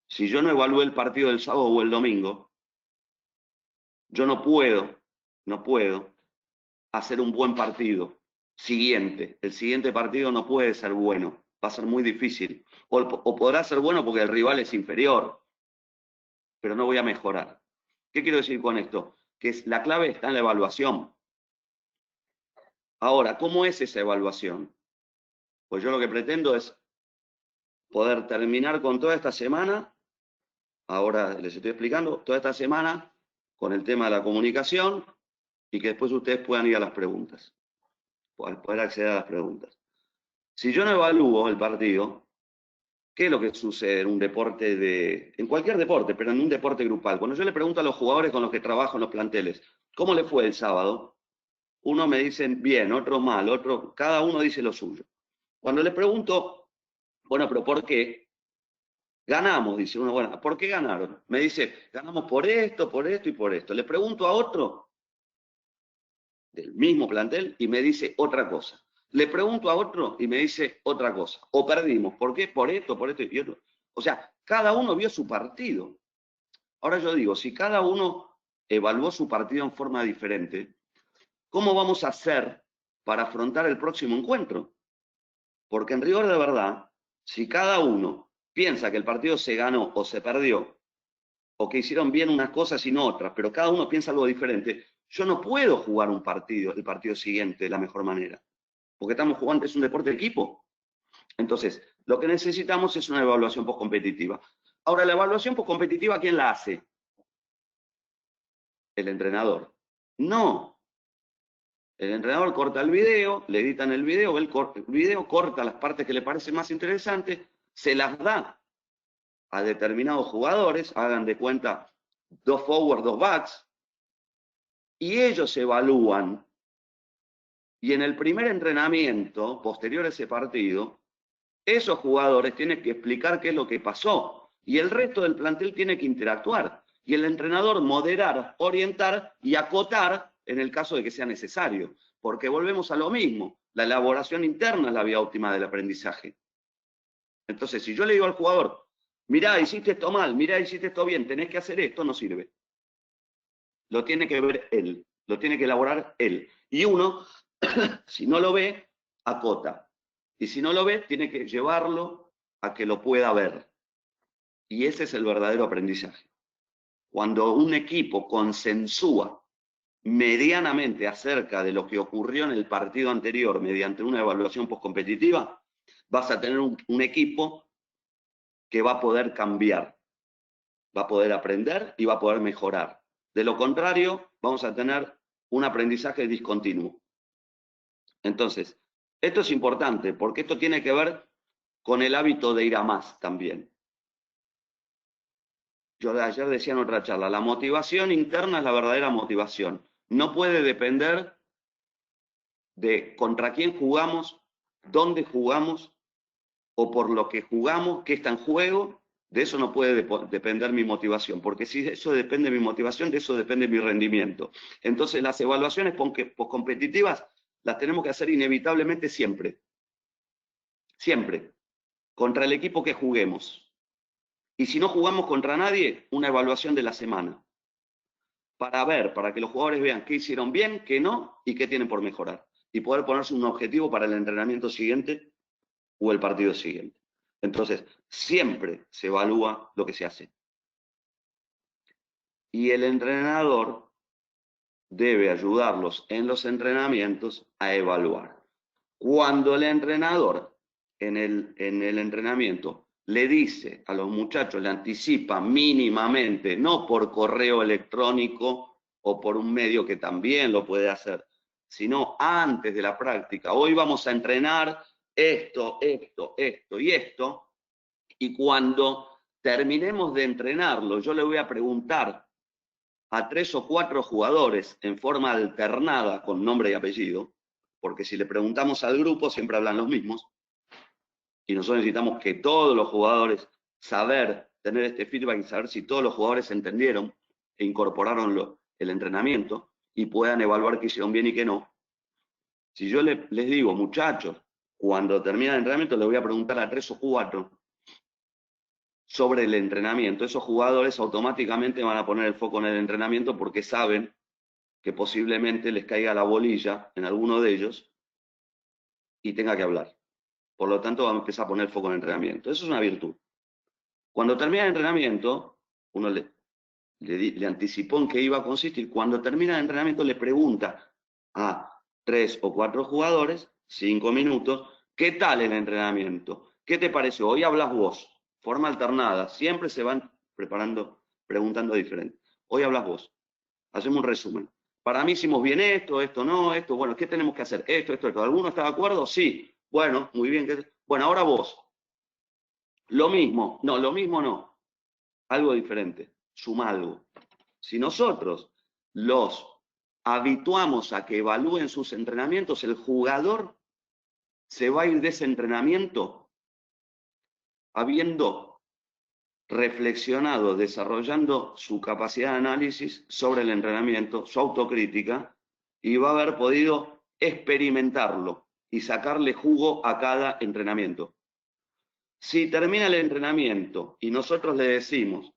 Si yo no evalúo el partido del sábado o el domingo, yo no puedo hacer un buen partido siguiente. El siguiente partido no puede ser bueno, va a ser muy difícil. O podrá ser bueno porque el rival es inferior, pero no voy a mejorar. ¿Qué quiero decir con esto? Que la clave está en la evaluación. Ahora, ¿cómo es esa evaluación? Pues yo lo que pretendo es poder terminar con toda esta semana, ahora les estoy explicando, toda esta semana con el tema de la comunicación y que después ustedes puedan ir a las preguntas, poder acceder a las preguntas. Si yo no evalúo el partido, ¿qué es lo que sucede en un deporte en cualquier deporte, pero en un deporte grupal? Cuando yo le pregunto a los jugadores con los que trabajo en los planteles, ¿cómo le fue el sábado? Uno me dicen bien, otro mal, cada uno dice lo suyo. Cuando le pregunto, bueno, pero ¿por qué? Ganamos, dice uno, bueno, ¿por qué ganaron? Me dice, ganamos por esto y por esto. Le pregunto a otro del mismo plantel y me dice otra cosa. Le pregunto a otro y me dice otra cosa. O perdimos, ¿por qué? Por esto y otro. O sea, cada uno vio su partido. Ahora yo digo, si cada uno evaluó su partido en forma diferente, ¿cómo vamos a hacer para afrontar el próximo encuentro? Porque en rigor de verdad, si cada uno piensa que el partido se ganó o se perdió, o que hicieron bien unas cosas y no otras, pero cada uno piensa algo diferente, yo no puedo jugar el partido siguiente de la mejor manera. Porque estamos jugando, es un deporte de equipo. Entonces, lo que necesitamos es una evaluación postcompetitiva. Ahora, la evaluación postcompetitiva, ¿quién la hace? El entrenador. No. El entrenador corta el video, le editan el video, ve el video, corta las partes que le parecen más interesantes, se las da a determinados jugadores, hagan de cuenta 2 forwards, 2 backs, y ellos evalúan. Y en el primer entrenamiento, posterior a ese partido, esos jugadores tienen que explicar qué es lo que pasó. Y el resto del plantel tiene que interactuar. y el entrenador moderar, orientar y acotar en el caso de que sea necesario, porque volvemos a lo mismo, la elaboración interna es la vía óptima del aprendizaje. Entonces, si yo le digo al jugador, mirá, hiciste esto mal, mirá, hiciste esto bien, tenés que hacer esto, no sirve. Lo tiene que ver él, lo tiene que elaborar él. Y uno, si no lo ve, acota. Y si no lo ve, tiene que llevarlo a que lo pueda ver. Y ese es el verdadero aprendizaje. Cuando un equipo consensúa medianamente acerca de lo que ocurrió en el partido anterior mediante una evaluación postcompetitiva, vas a tener un equipo que va a poder cambiar, va a poder aprender y va a poder mejorar. De lo contrario, vamos a tener un aprendizaje discontinuo. Entonces, esto es importante porque esto tiene que ver con el hábito de ir a más también. Yo ayer decía en otra charla, la motivación interna es la verdadera motivación. No puede depender de contra quién jugamos, dónde jugamos o por lo que jugamos, qué está en juego. De eso no puede depender mi motivación, porque si de eso depende mi motivación, de eso depende mi rendimiento. Entonces las evaluaciones postcompetitivas las tenemos que hacer inevitablemente siempre. Siempre. Contra el equipo que juguemos. Y si no jugamos contra nadie, una evaluación de la semana. Para que los jugadores vean qué hicieron bien, qué no y qué tienen por mejorar. Y poder ponerse un objetivo para el entrenamiento siguiente o el partido siguiente. Entonces, siempre se evalúa lo que se hace. Y el entrenador debe ayudarlos en los entrenamientos a evaluar. Cuando el entrenador en el entrenamiento le dice a los muchachos, le anticipa mínimamente, no por correo electrónico o por un medio que también lo puede hacer, sino antes de la práctica. Hoy vamos a entrenar esto, esto, esto y esto, y cuando terminemos de entrenarlo, yo le voy a preguntar a 3 o 4 jugadores en forma alternada con nombre y apellido, porque si le preguntamos al grupo siempre hablan los mismos, y nosotros necesitamos que todos los jugadores tener este feedback y saber si todos los jugadores entendieron e incorporaron el entrenamiento y puedan evaluar qué hicieron bien y qué no. Si yo les digo, muchachos, cuando termine el entrenamiento les voy a preguntar a 3 o 4 sobre el entrenamiento, esos jugadores automáticamente van a poner el foco en el entrenamiento porque saben que posiblemente les caiga la bolilla en alguno de ellos y tenga que hablar. Por lo tanto, vamos a empezar a poner el foco en el entrenamiento. Eso es una virtud. Cuando termina el entrenamiento, uno le anticipó en qué iba a consistir. Cuando termina el entrenamiento, le pregunta a 3 o 4 jugadores, 5 minutos, ¿qué tal el entrenamiento? ¿Qué te pareció? Hoy hablas vos, forma alternada. Siempre se van preguntando diferente. Hoy hablas vos. Hacemos un resumen. Para mí hicimos bien esto, esto no, esto, bueno, ¿qué tenemos que hacer? Esto, esto, esto. ¿Alguno está de acuerdo? Sí. Bueno, muy bien. Bueno, ahora vos. Lo mismo. No, lo mismo no. Algo diferente. Suma algo. Si nosotros los habituamos a que evalúen sus entrenamientos, el jugador se va a ir de ese entrenamiento habiendo reflexionado, desarrollando su capacidad de análisis sobre el entrenamiento, su autocrítica, y va a haber podido experimentarlo y sacarle jugo a cada entrenamiento. Si termina el entrenamiento y nosotros le decimos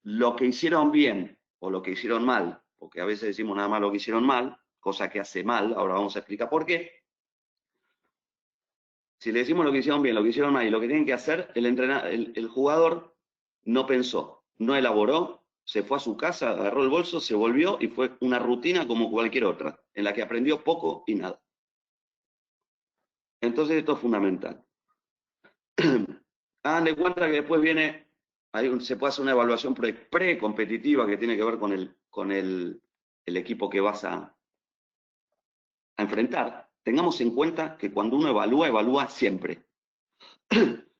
lo que hicieron bien o lo que hicieron mal, porque a veces decimos nada más lo que hicieron mal, cosa que hace mal, ahora vamos a explicar por qué. Si le decimos lo que hicieron bien, lo que hicieron mal y lo que tienen que hacer, el jugador no pensó, no elaboró, se fue a su casa, agarró el bolso, se volvió y fue una rutina como cualquier otra, en la que aprendió poco y nada. Entonces esto es fundamental. Hagan de cuenta que después viene, se puede hacer una evaluación pre-competitiva que tiene que ver con el equipo que vas a enfrentar. Tengamos en cuenta que cuando uno evalúa siempre.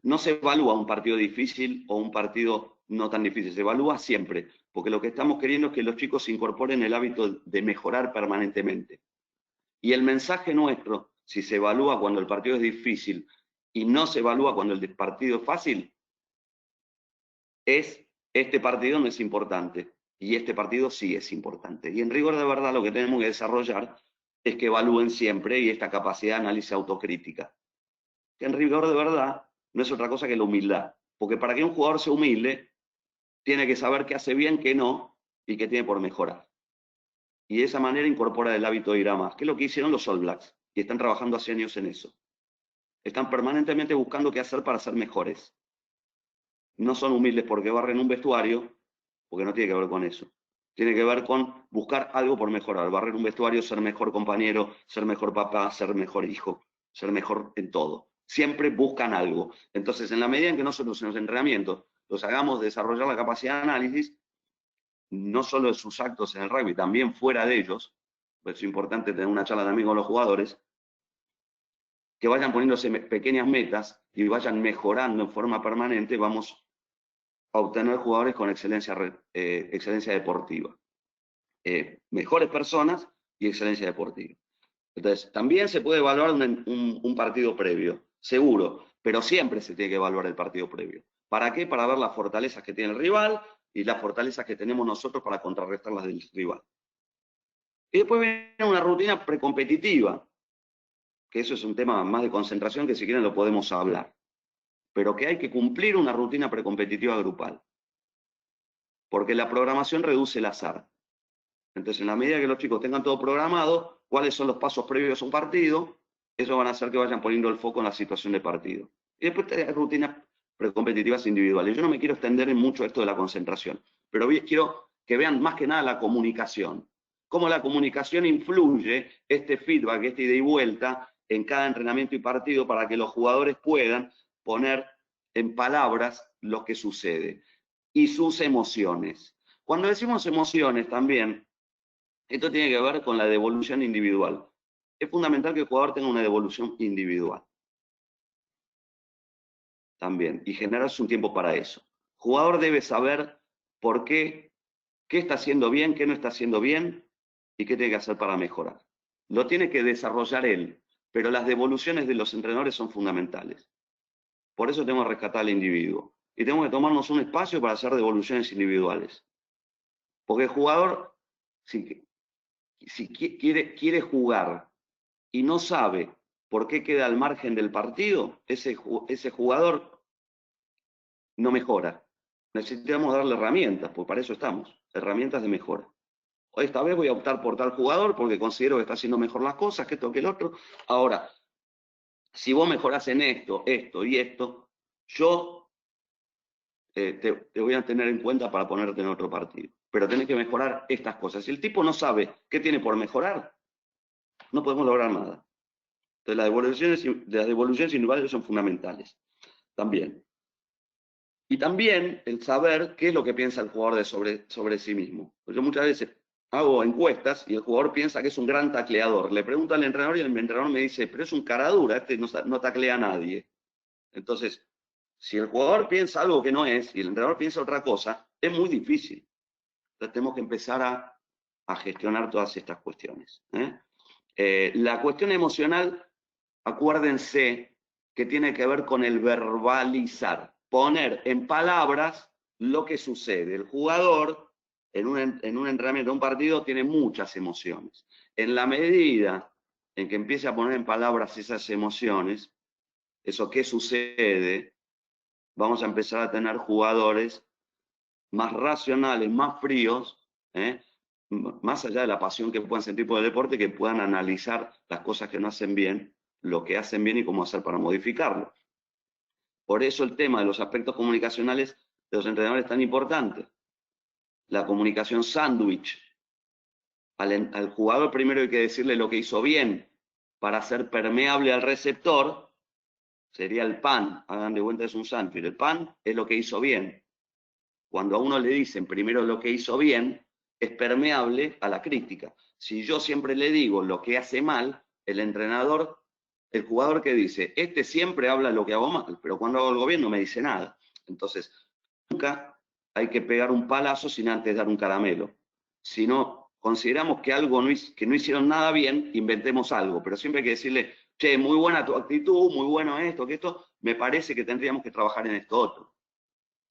No se evalúa un partido difícil o un partido no tan difícil, se evalúa siempre, porque lo que estamos queriendo es que los chicos incorporen el hábito de mejorar permanentemente. Y el mensaje nuestro, si se evalúa cuando el partido es difícil y no se evalúa cuando el partido es fácil, es: este partido no es importante, y este partido sí es importante. Y en rigor de verdad lo que tenemos que desarrollar es que evalúen siempre y esta capacidad de análisis autocrítica. Que en rigor de verdad no es otra cosa que la humildad. Porque para que un jugador sea humilde, tiene que saber qué hace bien, qué no, y qué tiene por mejorar. Y de esa manera incorpora el hábito de ir a más, que es lo que hicieron los All Blacks, y están trabajando hace años en eso. Están permanentemente buscando qué hacer para ser mejores. No son humildes porque barren un vestuario, porque no tiene que ver con eso. Tiene que ver con buscar algo por mejorar. Barrer un vestuario, ser mejor compañero, ser mejor papá, ser mejor hijo, ser mejor en todo. Siempre buscan algo. Entonces, en la medida en que nosotros en los entrenamientos los hagamos desarrollar la capacidad de análisis, no solo de sus actos en el rugby, también fuera de ellos, pues es importante tener una charla también con los jugadores, que vayan poniéndose pequeñas metas y vayan mejorando en forma permanente, vamos a obtener jugadores con excelencia deportiva. Mejores personas y excelencia deportiva. Entonces, también se puede evaluar un partido previo, seguro, pero siempre se tiene que evaluar el partido previo. ¿Para qué? Para ver las fortalezas que tiene el rival y las fortalezas que tenemos nosotros para contrarrestar las del rival. Y después viene una rutina precompetitiva, que eso es un tema más de concentración que si quieren lo podemos hablar, pero que hay que cumplir una rutina precompetitiva grupal, porque la programación reduce el azar. Entonces, en la medida que los chicos tengan todo programado, cuáles son los pasos previos a un partido, eso van a hacer que vayan poniendo el foco en la situación de partido. Y después hay rutinas precompetitivas individuales. Yo no me quiero extender en mucho esto de la concentración, pero quiero que vean más que nada la comunicación. Cómo la comunicación influye, este feedback, ida y vuelta, en cada entrenamiento y partido para que los jugadores puedan poner en palabras lo que sucede y sus emociones. Cuando decimos emociones también, esto tiene que ver con la devolución individual. Es fundamental que el jugador tenga una devolución individual. También, y generarse un tiempo para eso. El jugador debe saber por qué está haciendo bien, qué no está haciendo bien y qué tiene que hacer para mejorar. Lo tiene que desarrollar él, pero las devoluciones de los entrenadores son fundamentales. Por eso tenemos que rescatar al individuo. Y tenemos que tomarnos un espacio para hacer devoluciones individuales. Porque el jugador, si quiere jugar y no sabe por qué queda al margen del partido, ese jugador no mejora. Necesitamos darle herramientas, porque para eso estamos, herramientas de mejora. Esta vez voy a optar por tal jugador porque considero que está haciendo mejor las cosas, que esto, que el otro. Ahora, si vos mejorás en esto, esto y esto, yo te voy a tener en cuenta para ponerte en otro partido. Pero tenés que mejorar estas cosas. Si el tipo no sabe qué tiene por mejorar, no podemos lograr nada. Entonces, las devoluciones individuales son fundamentales también. Y también el saber qué es lo que piensa el jugador sobre sí mismo. Porque yo muchas veces hago encuestas y el jugador piensa que es un gran tacleador. Le pregunto al entrenador y el entrenador me dice, pero es un cara dura, este no taclea a nadie. Entonces, si el jugador piensa algo que no es y el entrenador piensa otra cosa, es muy difícil. Entonces tenemos que empezar a gestionar todas estas cuestiones. La cuestión emocional, acuérdense que tiene que ver con el verbalizar, poner en palabras lo que sucede. El jugador en un entrenamiento, en un partido, tiene muchas emociones. En la medida en que empiece a poner en palabras esas emociones, eso que sucede, vamos a empezar a tener jugadores más racionales, más fríos, más allá de la pasión que puedan sentir por el deporte, que puedan analizar las cosas que no hacen bien, lo que hacen bien y cómo hacer para modificarlo. Por eso el tema de los aspectos comunicacionales de los entrenadores es tan importante. La comunicación sándwich. Al jugador primero hay que decirle lo que hizo bien para hacer permeable al receptor, sería el pan. Hagan de cuenta, es un sándwich. El pan es lo que hizo bien. Cuando a uno le dicen primero lo que hizo bien, es permeable a la crítica. Si yo siempre le digo lo que hace mal, el entrenador, el jugador que dice, este siempre habla lo que hago mal, pero cuando hago algo bien no me dice nada. Entonces, nunca hay que pegar un palazo sin antes dar un caramelo. Si no consideramos que algo que no hicieron nada bien, inventemos algo, pero siempre hay que decirle, che, muy buena tu actitud, muy bueno esto, que esto, me parece que tendríamos que trabajar en esto otro.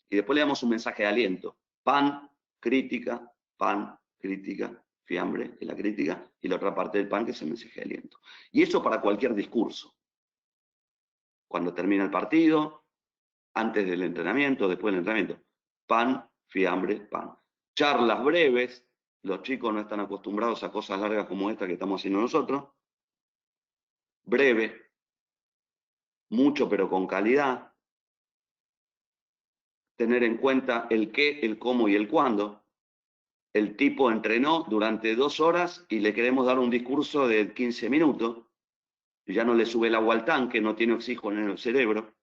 Y después le damos un mensaje de aliento. Pan, crítica, pan, crítica, fiambre, es la crítica, y la otra parte del pan que es el mensaje de aliento. Y eso para cualquier discurso. Cuando termina el partido, antes del entrenamiento, después del entrenamiento. Pan, fiambre, pan. Charlas breves, los chicos no están acostumbrados a cosas largas como esta que estamos haciendo nosotros. Breve, mucho pero con calidad. Tener en cuenta el qué, el cómo y el cuándo. El tipo entrenó durante 2 horas y le queremos dar un discurso de 15 minutos. Y ya no le sube el agua al tanque, no tiene oxígeno en el cerebro.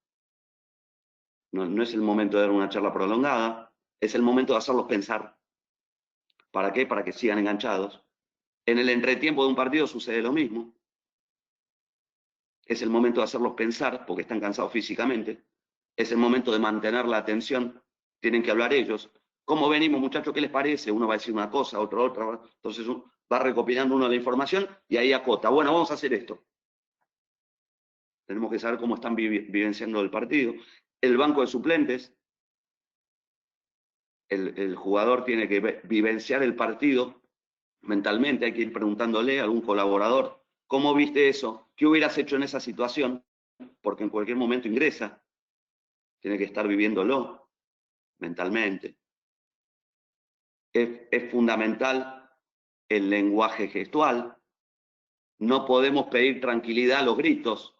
No es el momento de dar una charla prolongada, es el momento de hacerlos pensar. ¿Para qué? Para que sigan enganchados. En el entretiempo de un partido sucede lo mismo. Es el momento de hacerlos pensar, porque están cansados físicamente. Es el momento de mantener la atención. Tienen que hablar ellos. ¿Cómo venimos, muchachos? ¿Qué les parece? Uno va a decir una cosa, otro otra. Entonces va recopilando uno la información y ahí acota. Bueno, vamos a hacer esto. Tenemos que saber cómo están vivenciando el partido. El banco de suplentes. El jugador tiene que vivenciar el partido mentalmente. Hay que ir preguntándole a algún colaborador, ¿cómo viste eso? ¿Qué hubieras hecho en esa situación? Porque en cualquier momento ingresa. Tiene que estar viviéndolo mentalmente. Es fundamental el lenguaje gestual. No podemos pedir tranquilidad a los gritos.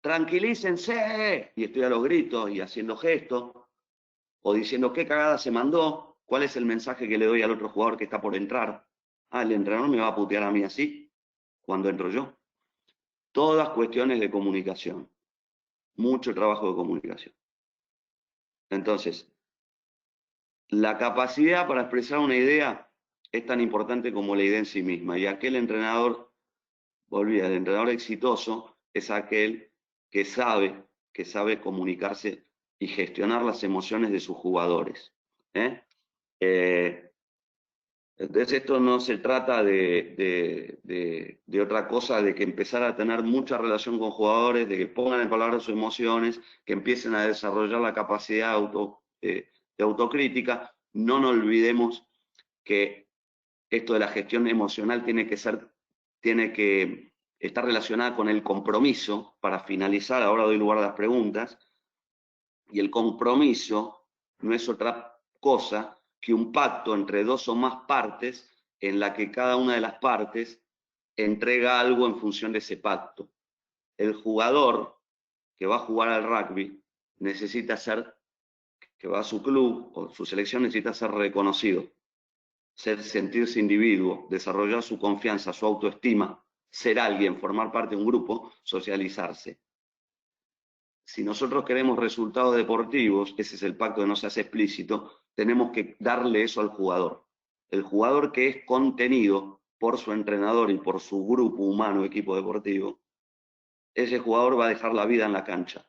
Tranquilícense. Y estoy a los gritos y haciendo gestos. O diciendo qué cagada se mandó. ¿Cuál es el mensaje que le doy al otro jugador que está por entrar? Ah, el entrenador me va a putear a mí así cuando entro yo. Todas cuestiones de comunicación. Mucho trabajo de comunicación. Entonces, la capacidad para expresar una idea es tan importante como la idea en sí misma. Y aquel entrenador, el entrenador exitoso es aquel que sabe comunicarse y gestionar las emociones de sus jugadores. Entonces esto no se trata de otra cosa, de que empezar a tener mucha relación con jugadores, de que pongan en palabras sus emociones, que empiecen a desarrollar la capacidad de autocrítica. No nos olvidemos que esto de la gestión emocional tiene que estar relacionada con el compromiso. Para finalizar, ahora doy lugar a las preguntas, y el compromiso no es otra cosa que un pacto entre 2 o más partes en la que cada una de las partes entrega algo en función de ese pacto. El jugador que va a jugar al rugby necesita que va a su club o su selección necesita ser reconocido, sentirse individuo, desarrollar su confianza, su autoestima, ser alguien, formar parte de un grupo, socializarse. Si nosotros queremos resultados deportivos, ese es el pacto que no se hace explícito, tenemos que darle eso al jugador. El jugador que es contenido por su entrenador y por su grupo humano, equipo deportivo, ese jugador va a dejar la vida en la cancha.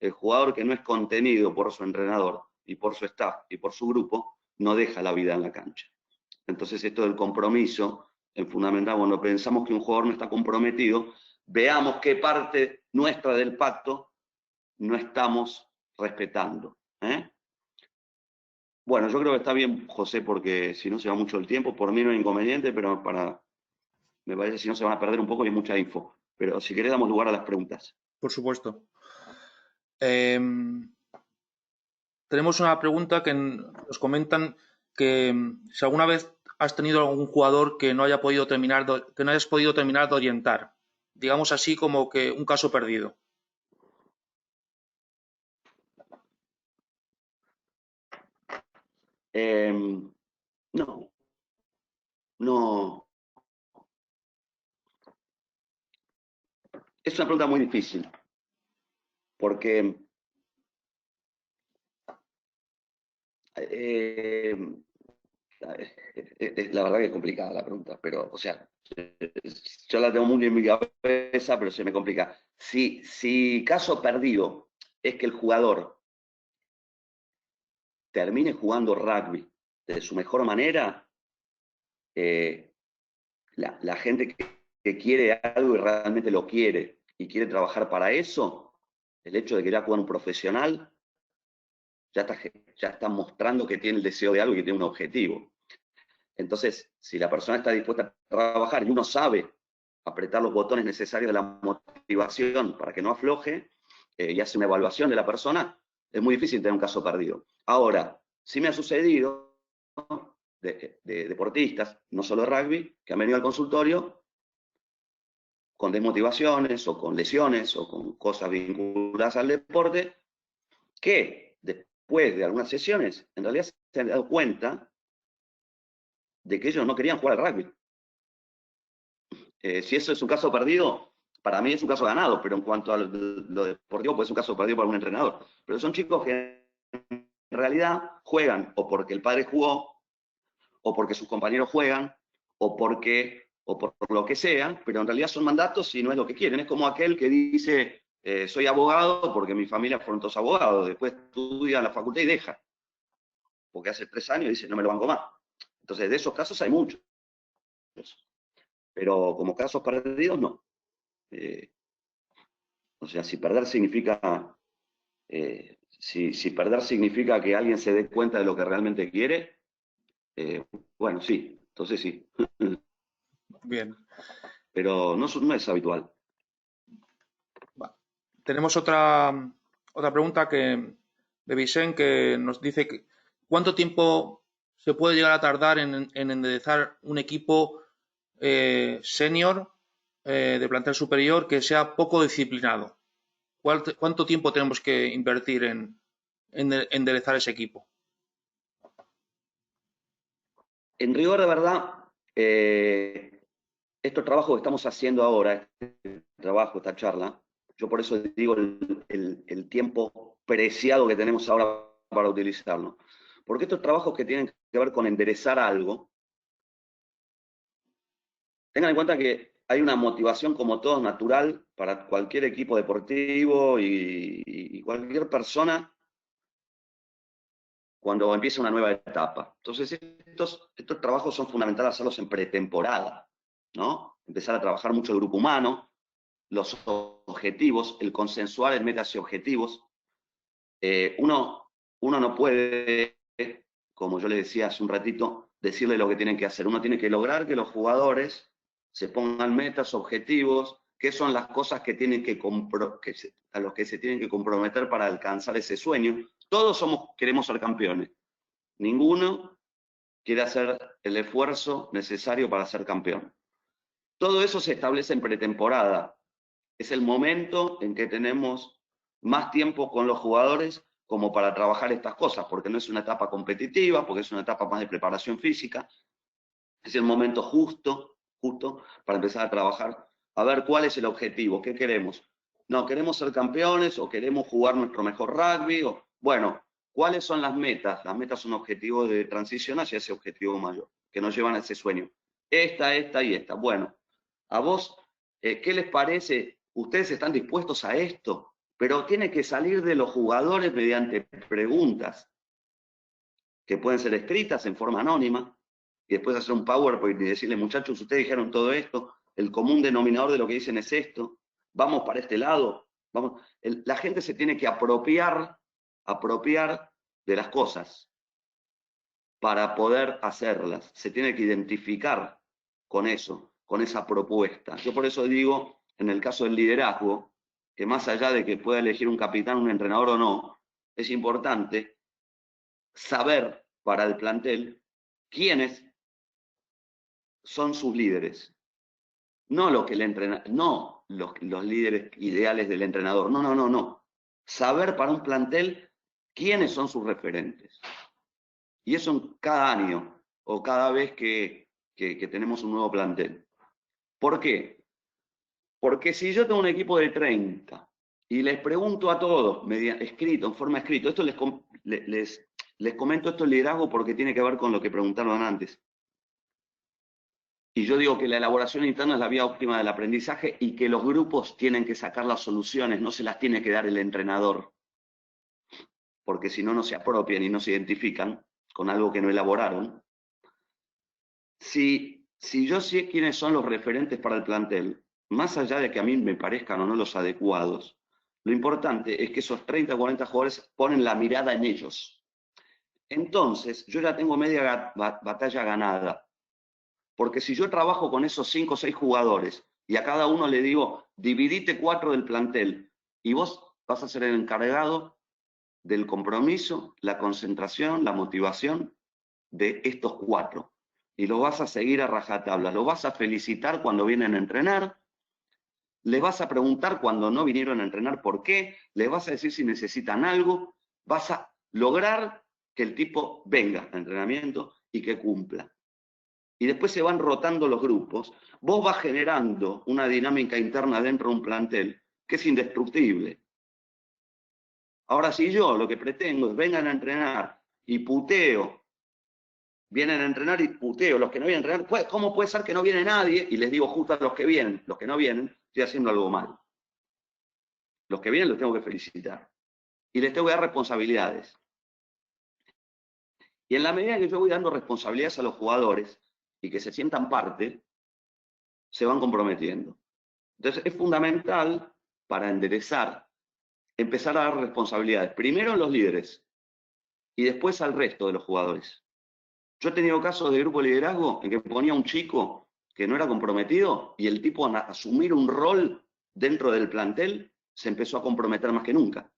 El jugador que no es contenido por su entrenador y por su staff y por su grupo, no deja la vida en la cancha. Entonces esto del compromiso, en fundamental, cuando pensamos que un jugador no está comprometido, veamos qué parte nuestra del pacto no estamos respetando. Bueno, yo creo que está bien, José, porque si no se va mucho el tiempo, por mí no hay inconveniente, pero me parece que si no se van a perder un poco y hay mucha info. Pero si querés damos lugar a las preguntas. Por supuesto. Tenemos una pregunta que nos comentan que si alguna vez has tenido algún jugador que no hayas podido terminar de orientar, digamos así como que un caso perdido. No, no. Es una pregunta muy difícil, porque la verdad que es complicada la pregunta, pero, o sea, yo la tengo muy en mi cabeza, pero se me complica. Si caso perdido es que el jugador termine jugando rugby de su mejor manera, la gente que quiere algo y realmente lo quiere y quiere trabajar para eso, el hecho de querer jugar un profesional, ya está mostrando que tiene el deseo de algo y que tiene un objetivo. Entonces, si la persona está dispuesta a trabajar y uno sabe apretar los botones necesarios de la motivación para que no afloje, y hace una evaluación de la persona, es muy difícil tener un caso perdido. Ahora, sí me ha sucedido de deportistas, no solo de rugby, que han venido al consultorio con desmotivaciones o con lesiones o con cosas vinculadas al deporte, que después de algunas sesiones, en realidad se han dado cuenta de que ellos no querían jugar al rugby. Si eso es un caso perdido, para mí es un caso ganado, pero en cuanto a lo deportivo, pues es un caso perdido para un entrenador. Pero son chicos que en realidad juegan o porque el padre jugó, o porque sus compañeros juegan, o por lo que sea, pero en realidad son mandatos y no es lo que quieren. Es como aquel que dice, soy abogado porque mi familia fueron todos abogados, después estudia en la facultad y deja, porque hace 3 años dice, no me lo banco más. Entonces, de esos casos hay muchos, pero como casos perdidos, no. O sea, si perder significa, si perder significa que alguien se dé cuenta de lo que realmente quiere, bueno, sí, entonces sí. Bien. Pero no es habitual. Tenemos otra pregunta de Vicente que nos dice ¿cuánto tiempo se puede llegar a tardar en enderezar un equipo senior de plantel superior que sea poco disciplinado? ¿Cuánto tiempo tenemos que invertir en enderezar ese equipo? En rigor de verdad, estos trabajos que estamos haciendo ahora, este trabajo, esta charla, yo por eso digo el tiempo preciado que tenemos ahora para utilizarlo. Porque estos trabajos que tienen que ver con enderezar algo, tengan en cuenta que hay una motivación como todo natural para cualquier equipo deportivo y cualquier persona cuando empieza una nueva etapa. Entonces, estos trabajos son fundamentales hacerlos en pretemporada, ¿no? Empezar a trabajar mucho el grupo humano, los objetivos, el consensuar en metas y objetivos. Uno no puede, como yo le decía hace un ratito, decirle lo que tienen que hacer. Uno tiene que lograr que los jugadores se pongan metas, objetivos, qué son las cosas que tienen a los que se tienen que comprometer para alcanzar ese sueño. Todos queremos ser campeones. Ninguno quiere hacer el esfuerzo necesario para ser campeón. Todo eso se establece en pretemporada. Es el momento en que tenemos más tiempo con los jugadores como para trabajar estas cosas, porque no es una etapa competitiva, porque es una etapa más de preparación física. Es el momento justo para empezar a trabajar, a ver cuál es el objetivo, qué queremos. No, queremos ser campeones o queremos jugar nuestro mejor rugby. Bueno, ¿cuáles son las metas? Las metas son objetivos de transición hacia ese objetivo mayor, que nos llevan a ese sueño. Esta y esta. Bueno, a vos, ¿qué les parece? ¿Ustedes están dispuestos a esto? Pero tiene que salir de los jugadores mediante preguntas que pueden ser escritas en forma anónima, y después hacer un PowerPoint y decirle, muchachos, ustedes dijeron todo esto, el común denominador de lo que dicen es esto, vamos para este lado, vamos. La gente se tiene que apropiar de las cosas para poder hacerlas, se tiene que identificar con eso, con esa propuesta. Yo por eso digo, en el caso del liderazgo, que más allá de que pueda elegir un capitán, un entrenador o no, es importante saber para el plantel quiénes son sus líderes. No, no los líderes ideales del entrenador. No. Saber para un plantel quiénes son sus referentes. Y eso en cada año o cada vez que tenemos un nuevo plantel. ¿Por qué? Porque si yo tengo un equipo de 30 y les pregunto a todos, en forma escrita, esto les comento esto el liderazgo porque tiene que ver con lo que preguntaron antes. Y yo digo que la elaboración interna es la vía óptima del aprendizaje y que los grupos tienen que sacar las soluciones, no se las tiene que dar el entrenador, porque si no, no se apropian y no se identifican con algo que no elaboraron. Si yo sé quiénes son los referentes para el plantel, más allá de que a mí me parezcan o no los adecuados, lo importante es que esos 30 o 40 jugadores ponen la mirada en ellos. Entonces, yo ya tengo media batalla ganada. Porque si yo trabajo con esos 5 o 6 jugadores y a cada uno le digo, dividite 4 del plantel y vos vas a ser el encargado del compromiso, la concentración, la motivación de estos 4. Y los vas a seguir a rajatabla, los vas a felicitar cuando vienen a entrenar, les vas a preguntar cuando no vinieron a entrenar por qué, les vas a decir si necesitan algo, vas a lograr que el tipo venga a entrenamiento y que cumpla. Y después se van rotando los grupos, vos vas generando una dinámica interna dentro de un plantel que es indestructible. Ahora, si yo lo que pretendo es vengan a entrenar y puteo, vienen a entrenar y puteo, los que no vienen a entrenar, ¿cómo puede ser que no viene nadie? Y les digo justo a los que vienen, los que no vienen, estoy haciendo algo mal. Los que vienen los tengo que felicitar. Y les tengo que dar responsabilidades. Y en la medida que yo voy dando responsabilidades a los jugadores y que se sientan parte, se van comprometiendo. Entonces es fundamental para enderezar, empezar a dar responsabilidades. Primero a los líderes y después al resto de los jugadores. Yo he tenido casos de grupo de liderazgo en que ponía un chico que no era comprometido y el tipo a asumir un rol dentro del plantel se empezó a comprometer más que nunca.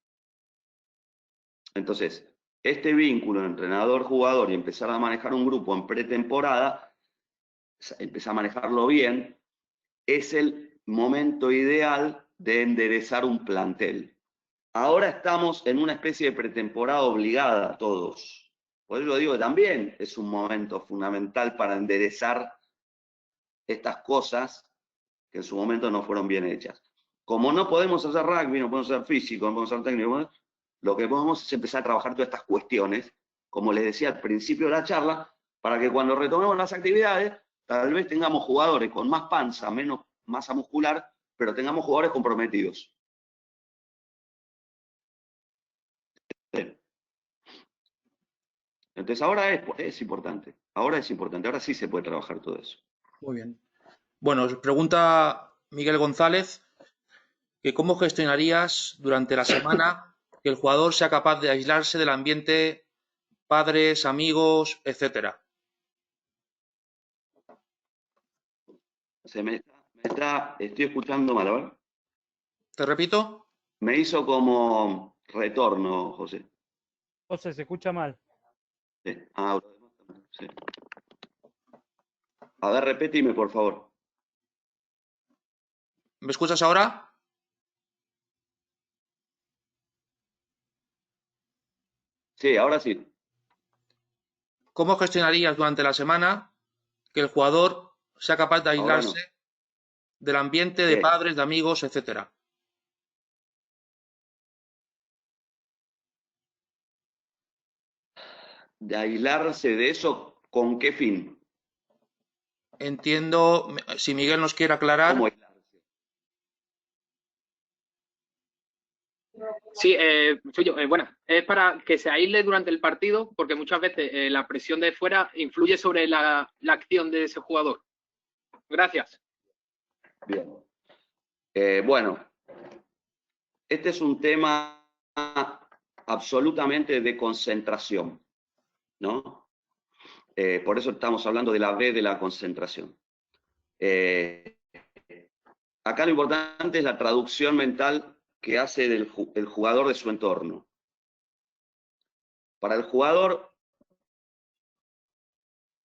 Entonces, este vínculo entrenador-jugador y empezar a manejar un grupo en pretemporada, empezar a manejarlo bien, es el momento ideal de enderezar un plantel. Ahora estamos en una especie de pretemporada obligada a todos. Por eso digo que también es un momento fundamental para enderezar estas cosas que en su momento no fueron bien hechas. Como no podemos hacer rugby, no podemos hacer físico, no podemos hacer técnico, lo que podemos es empezar a trabajar todas estas cuestiones, como les decía al principio de la charla, para que cuando retomemos las actividades, tal vez tengamos jugadores con más panza, menos masa muscular, pero tengamos jugadores comprometidos. Entonces ahora es importante, ahora sí se puede trabajar todo eso. Muy bien. Bueno, os pregunta Miguel González que cómo gestionarías durante la semana que el jugador sea capaz de aislarse del ambiente, padres, amigos, etcétera. Estoy escuchando mal, ¿verdad? ¿Te repito? Me hizo como retorno, José. José, se escucha mal. Sí. Sí. A ver, repetime, por favor. ¿Me escuchas ahora? Sí, ahora sí. ¿Cómo gestionarías durante la semana que el jugador sea capaz de aislarse del ambiente de padres, de amigos, etcétera? De aislarse de eso, ¿con qué fin? Entiendo, si Miguel nos quiere aclarar. ¿Cómo aislarse? Sí, soy yo. Bueno, es para que se aísle durante el partido, porque muchas veces la presión de fuera influye sobre la acción de ese jugador. Gracias. Bien. Bueno, este es un tema absolutamente de concentración, ¿no? Por eso estamos hablando de la B de la concentración. Acá lo importante es la traducción mental que hace el jugador de su entorno. Para el jugador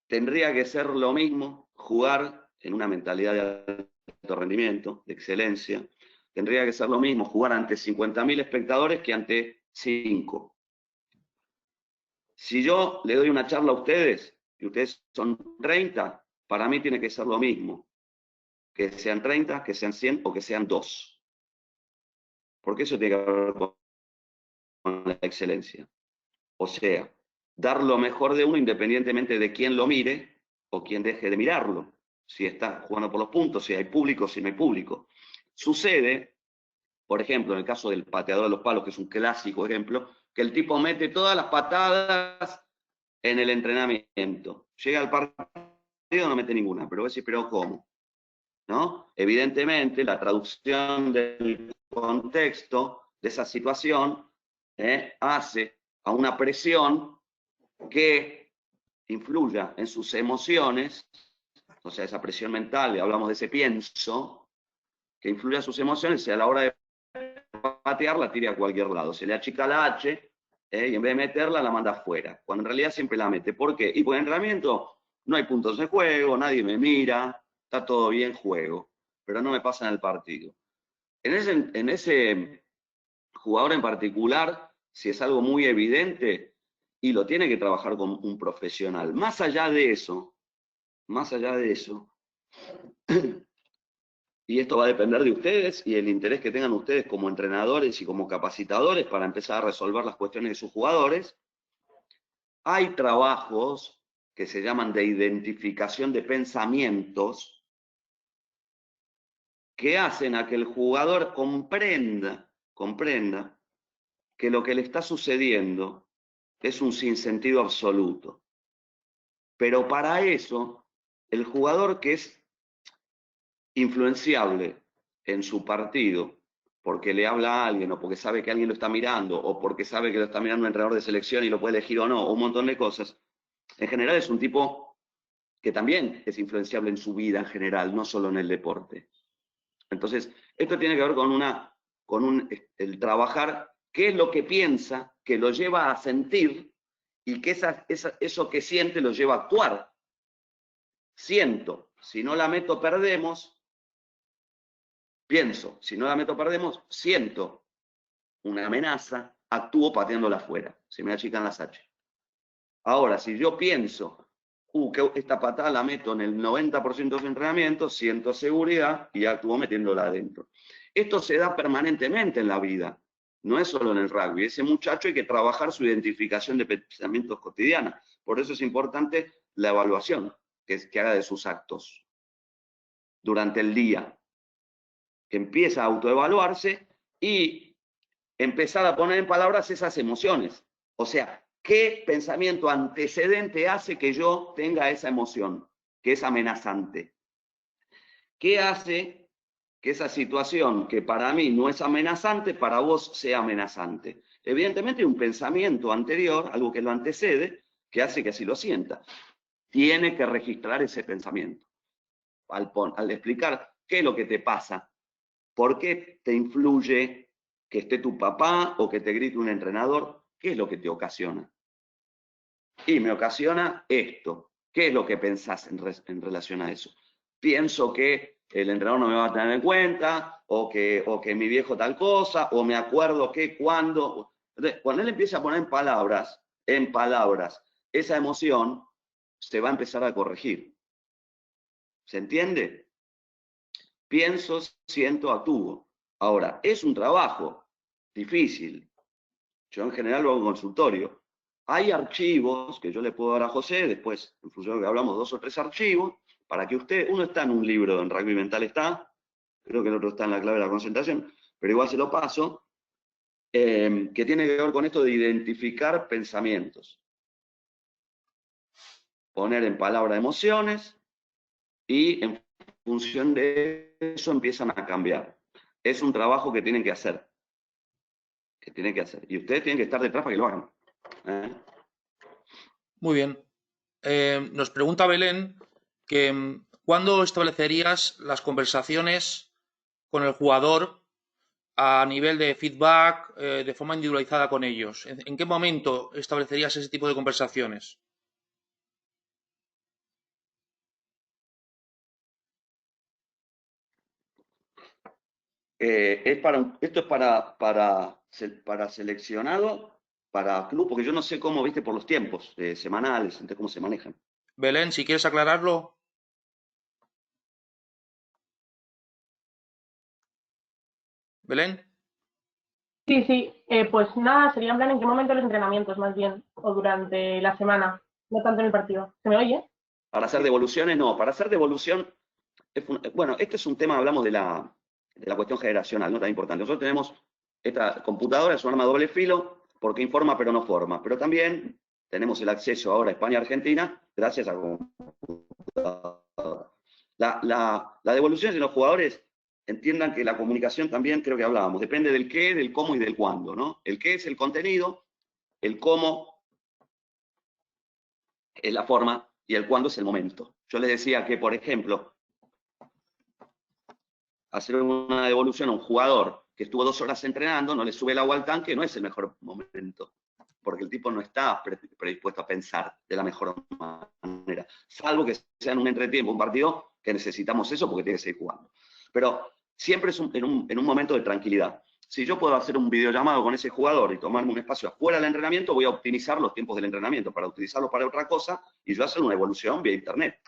tendría que ser lo mismo jugar en una mentalidad de alto rendimiento, de excelencia. Tendría que ser lo mismo jugar ante 50.000 espectadores que ante 5. Si yo le doy una charla a ustedes, y ustedes son 30, para mí tiene que ser lo mismo. Que sean 30, que sean 100 o que sean 2. Porque eso tiene que ver con la excelencia. O sea, dar lo mejor de uno independientemente de quién lo mire o quién deje de mirarlo. Si está jugando por los puntos, si hay público, si no hay público. Sucede, por ejemplo, en el caso del pateador de los palos, que es un clásico ejemplo, que el tipo mete todas las patadas en el entrenamiento. Llega al partido, no mete ninguna, pero vos decís, ¿pero cómo? ¿No? Evidentemente, la traducción del contexto de esa situación hace a una presión que influya en sus emociones o sea, esa presión mental, hablamos de ese pienso, que influye a sus emociones y a la hora de patear la tira a cualquier lado. Se le achica la H y en vez de meterla la manda afuera, cuando en realidad siempre la mete. ¿Por qué? Y por el entrenamiento no hay puntos de juego, nadie me mira, está todo bien, juego, pero no me pasa en el partido. En ese jugador en particular, si es algo muy evidente, y lo tiene que trabajar con un profesional. Más allá de eso, y esto va a depender de ustedes y el interés que tengan ustedes como entrenadores y como capacitadores para empezar a resolver las cuestiones de sus jugadores, hay trabajos que se llaman de identificación de pensamientos que hacen a que el jugador comprenda que lo que le está sucediendo es un sinsentido absoluto. Pero para eso, el jugador que es influenciable en su partido, porque le habla a alguien, o porque sabe que alguien lo está mirando, o porque sabe que lo está mirando un entrenador de selección y lo puede elegir o no, o un montón de cosas, en general es un tipo que también es influenciable en su vida en general, no solo en el deporte. Entonces, esto tiene que ver con el trabajar qué es lo que piensa, que lo lleva a sentir, y que eso que siente lo lleva a actuar. Siento, si no la meto perdemos. Pienso, si no la meto perdemos, siento una amenaza, actúo pateándola afuera, se me achican las H. Ahora, si yo pienso, que esta patada la meto en el 90% de su entrenamiento, siento seguridad y actúo metiéndola adentro. Esto se da permanentemente en la vida, no es solo en el rugby. Ese muchacho hay que trabajar su identificación de pensamientos cotidianos. Por eso es importante la evaluación que haga de sus actos durante el día. Que empieza a autoevaluarse y empezar a poner en palabras esas emociones. O sea, ¿qué pensamiento antecedente hace que yo tenga esa emoción, que es amenazante? ¿Qué hace que esa situación que para mí no es amenazante, para vos sea amenazante? Evidentemente hay un pensamiento anterior, algo que lo antecede, que hace que así lo sienta. Tiene que registrar ese pensamiento. Al explicar qué es lo que te pasa, ¿por qué te influye que esté tu papá o que te grite un entrenador? ¿Qué es lo que te ocasiona? Y me ocasiona esto. ¿Qué es lo que pensás en relación a eso? Pienso que el entrenador no me va a tener en cuenta, o que mi viejo tal cosa, o me acuerdo que cuando. Entonces, cuando él empieza a poner en palabras, esa emoción se va a empezar a corregir. ¿Se entiende? Pienso, siento, actúo. Ahora, es un trabajo difícil. Yo en general lo hago en consultorio. Hay archivos que yo le puedo dar a José, después, en función de que hablamos, 2 o 3 archivos, para que uno está en un libro, en Rugby Mental está, creo que el otro está en la clave de la concentración, pero igual se lo paso, que tiene que ver con esto de identificar pensamientos. Poner en palabra emociones y en función de eso empiezan a cambiar. Es un trabajo que tienen que hacer. Y ustedes tienen que estar detrás para que lo hagan. Muy bien. Nos pregunta Belén que ¿cuándo establecerías las conversaciones con el jugador a nivel de feedback, de forma individualizada con ellos? ¿En qué momento establecerías ese tipo de conversaciones? Esto es para seleccionado, para club, porque yo no sé cómo, viste, por los tiempos semanales, entonces cómo se manejan. Belén, si quieres aclararlo. Belén. Sí, pues nada, sería en plan en qué momento los entrenamientos más bien, o durante la semana, no tanto en el partido. ¿Se me oye? Para hacer devoluciones, no. Para hacer devolución, bueno, este es un tema, hablamos de la cuestión generacional, ¿no? Tan importante. Nosotros tenemos esta computadora, es un arma de doble filo, porque informa pero no forma. Pero también tenemos el acceso ahora a España y Argentina gracias a computadora. La devolución de los jugadores, entiendan que la comunicación también, creo que hablábamos, depende del qué, del cómo y del cuándo, ¿no? El qué es el contenido, el cómo es la forma y el cuándo es el momento. Yo les decía que, por ejemplo, hacer una devolución a un jugador que estuvo 2 horas entrenando, no le sube el agua al tanque, no es el mejor momento, porque el tipo no está predispuesto a pensar de la mejor manera, salvo que sea en un entretiempo, un partido que necesitamos eso porque tiene que seguir jugando. Pero siempre es en un momento de tranquilidad. Si yo puedo hacer un videollamado con ese jugador y tomarme un espacio afuera del entrenamiento, voy a optimizar los tiempos del entrenamiento para utilizarlo para otra cosa y yo hacer una evolución vía internet.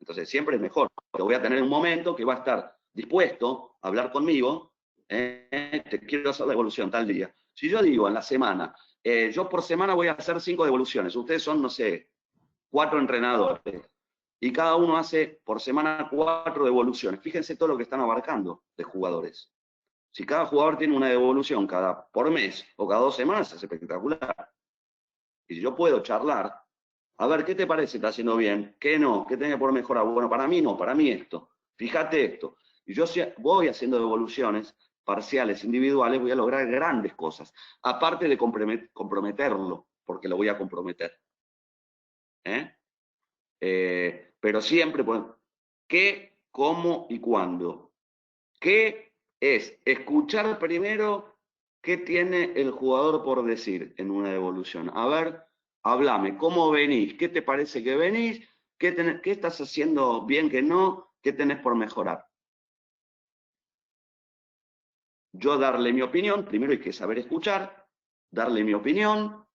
Entonces siempre es mejor, porque voy a tener un momento que va a estar dispuesto a hablar conmigo, te quiero hacer la evolución tal día. Si yo digo en la semana, yo por semana voy a hacer 5 devoluciones, ustedes son, no sé, 4 entrenadores, y cada uno hace por semana 4 devoluciones. Fíjense todo lo que están abarcando de jugadores. Si cada jugador tiene una devolución por mes o cada 2 semanas, es espectacular. Y si yo puedo charlar, a ver, ¿qué te parece? ¿Está haciendo bien? ¿Qué no? ¿Qué tenés por mejorar? Bueno, para mí no, para mí esto. Fíjate esto. Y yo voy haciendo devoluciones parciales, individuales, voy a lograr grandes cosas. Aparte de comprometerlo, porque lo voy a comprometer. Pero siempre, pues, ¿qué, cómo y cuándo? ¿Qué es? Escuchar primero qué tiene el jugador por decir en una devolución. A ver, háblame, ¿cómo venís? ¿Qué te parece que venís? ¿Qué estás haciendo bien que no? ¿Qué tenés por mejorar? Yo darle mi opinión, primero hay que saber escuchar, darle mi opinión,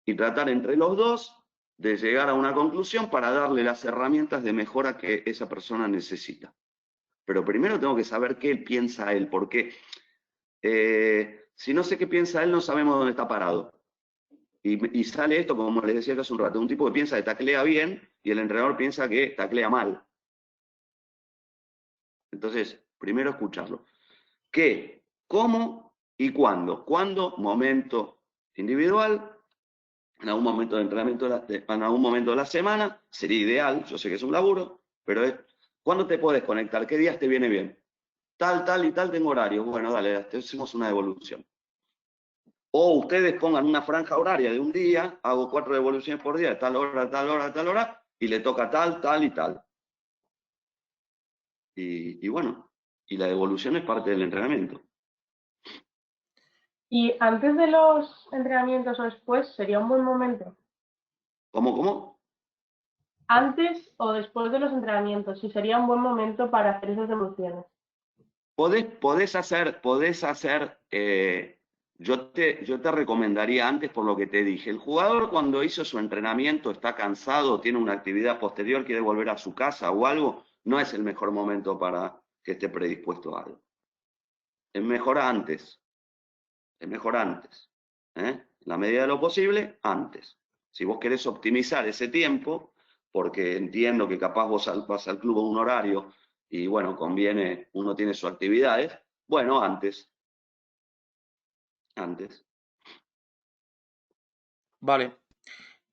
y tratar entre los dos de llegar a una conclusión para darle las herramientas de mejora que esa persona necesita. Pero primero tengo que saber qué piensa él, porque si no sé qué piensa él, no sabemos dónde está parado. Y sale esto, como les decía hace un rato, un tipo que piensa que taclea bien y el entrenador piensa que taclea mal. Entonces, primero escucharlo. ¿Qué? ¿Cómo? ¿Y cuándo? ¿Cuándo? Momento individual, en algún momento de entrenamiento, en algún momento de la semana, sería ideal, yo sé que es un laburo, pero es, ¿cuándo te puedes conectar? ¿Qué días te viene bien? Tal y tal tengo horario. Bueno, dale, hacemos una devolución. O ustedes pongan una franja horaria de un día, hago 4 devoluciones por día, de tal hora, tal hora, tal hora, y le toca tal y tal. Y bueno, y la devolución es parte del entrenamiento. ¿Y antes de los entrenamientos o después sería un buen momento? ¿Cómo? Antes o después de los entrenamientos, si sería un buen momento para hacer esas devoluciones. Podés hacer, yo te recomendaría antes por lo que te dije. El jugador cuando hizo su entrenamiento está cansado, tiene una actividad posterior, quiere volver a su casa o algo, no es el mejor momento para que esté predispuesto a algo. Es mejor antes. En la medida de lo posible, antes. Si vos querés optimizar ese tiempo, porque entiendo que capaz vos vas al club a un horario y bueno, conviene, uno tiene sus actividades, bueno, antes. Vale.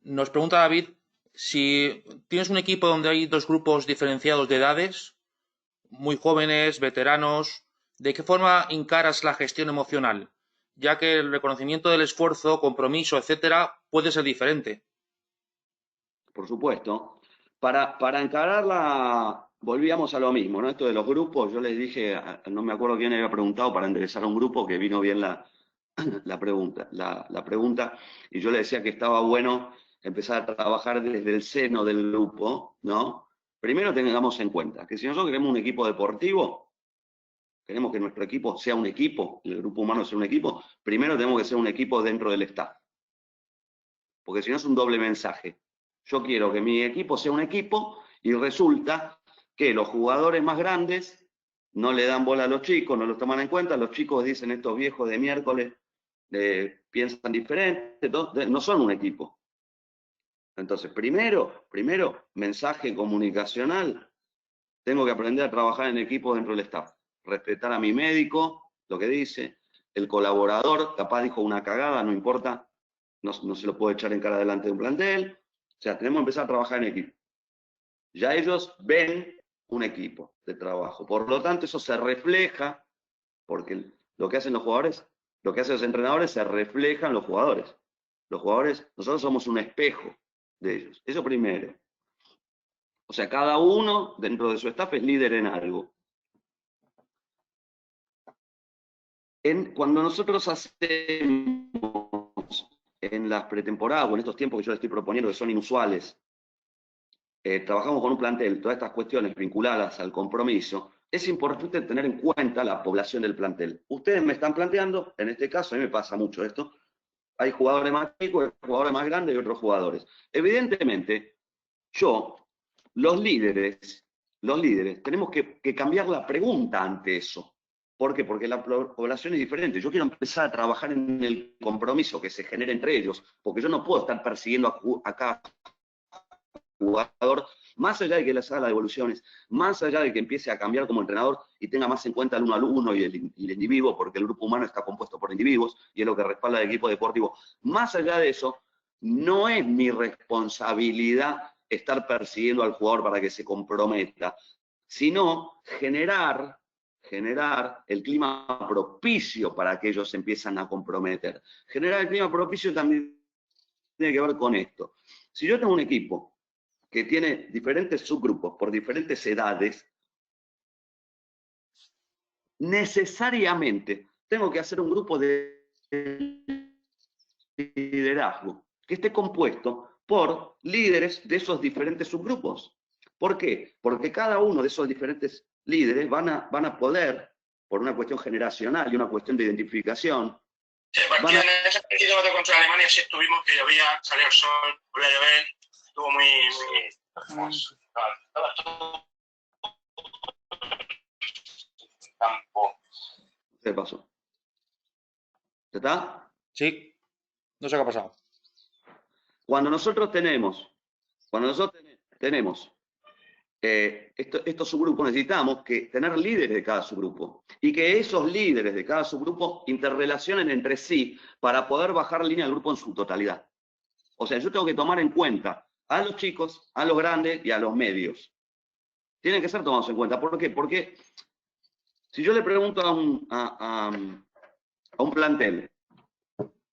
Nos pregunta David, si tienes un equipo donde hay 2 grupos diferenciados de edades, muy jóvenes, veteranos, ¿de qué forma encaras la gestión emocional? Ya que el reconocimiento del esfuerzo, compromiso, etcétera, puede ser diferente. Por supuesto. Para encararla, volvíamos a lo mismo, ¿no? Esto de los grupos, yo les dije, no me acuerdo quién había preguntado para enderezar un grupo, que vino bien la pregunta, y yo le decía que estaba bueno empezar a trabajar desde el seno del grupo, ¿no? Primero tengamos en cuenta que si nosotros queremos un equipo deportivo, queremos que nuestro equipo sea un equipo, el grupo humano sea un equipo, primero tenemos que ser un equipo dentro del staff. Porque si no es un doble mensaje. Yo quiero que mi equipo sea un equipo y resulta que los jugadores más grandes no le dan bola a los chicos, no los toman en cuenta, los chicos dicen estos viejos de miércoles piensan diferente, no son un equipo. Entonces, primero, mensaje comunicacional, tengo que aprender a trabajar en equipo dentro del staff, respetar a mi médico, lo que dice, el colaborador, capaz dijo una cagada, no importa, no se lo puede echar en cara delante de un plantel, o sea, tenemos que empezar a trabajar en equipo. Ya ellos ven un equipo de trabajo, por lo tanto eso se refleja, porque lo que hacen los jugadores, lo que hacen los entrenadores se refleja en los jugadores. Los jugadores, nosotros somos un espejo de ellos, eso primero. O sea, cada uno dentro de su staff es líder en algo. Cuando nosotros hacemos en las pretemporadas o en estos tiempos que yo les estoy proponiendo que son inusuales, trabajamos con un plantel, todas estas cuestiones vinculadas al compromiso, es importante tener en cuenta la población del plantel. Ustedes me están planteando, en este caso, a mí me pasa mucho esto, hay jugadores más chicos, hay jugadores más grandes y otros jugadores. Evidentemente, los líderes, tenemos que cambiar la pregunta ante eso. ¿Por qué? Porque la población es diferente. Yo quiero empezar a trabajar en el compromiso que se genera entre ellos, porque yo no puedo estar persiguiendo a cada jugador, más allá de que les haga las devoluciones, más allá de que empiece a cambiar como entrenador y tenga más en cuenta el uno al uno y el individuo, porque el grupo humano está compuesto por individuos y es lo que respalda el equipo deportivo. Más allá de eso, no es mi responsabilidad estar persiguiendo al jugador para que se comprometa, sino generar el clima propicio para que ellos se empiezan a comprometer. Generar el clima propicio también tiene que ver con esto. Si yo tengo un equipo que tiene diferentes subgrupos por diferentes edades, necesariamente tengo que hacer un grupo de liderazgo que esté compuesto por líderes de esos diferentes subgrupos. ¿Por qué? Porque cada uno de esos diferentes líderes van a poder, por una cuestión generacional y una cuestión de identificación, sí, en ese partido contra Alemania sí estuvimos, que llovía, salió el sol, volvió a llover, estuvo muy campo. ¿Qué pasó? ¿Ya está? Sí, no sé qué ha pasado. Cuando nosotros tenemos estos subgrupos, necesitamos tener líderes de cada subgrupo y que esos líderes de cada subgrupo interrelacionen entre sí para poder bajar línea del grupo en su totalidad. O sea, yo tengo que tomar en cuenta a los chicos, a los grandes y a los medios. Tienen que ser tomados en cuenta. ¿Por qué? Porque si yo le pregunto a un plantel,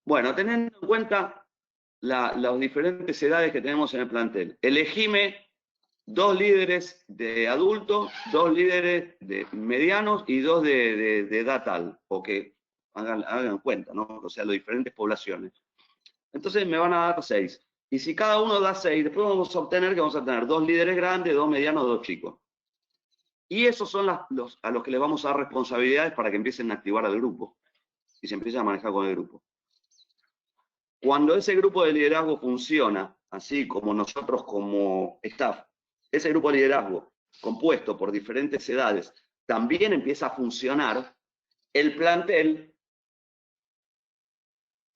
bueno, teniendo en cuenta las diferentes edades que tenemos en el plantel, elegime 2 líderes de adultos, 2 líderes de medianos y 2 de edad tal, o que hagan cuenta, ¿no? O sea, las diferentes poblaciones. Entonces me van a dar 6. Y si cada uno da 6, después vamos a obtener que vamos a tener 2 líderes grandes, 2 medianos, 2 chicos. Y esos son a los que les vamos a dar responsabilidades para que empiecen a activar al grupo y se empiecen a manejar con el grupo. Cuando ese grupo de liderazgo funciona, así como nosotros como staff, ese grupo de liderazgo compuesto por diferentes edades también empieza a funcionar, el plantel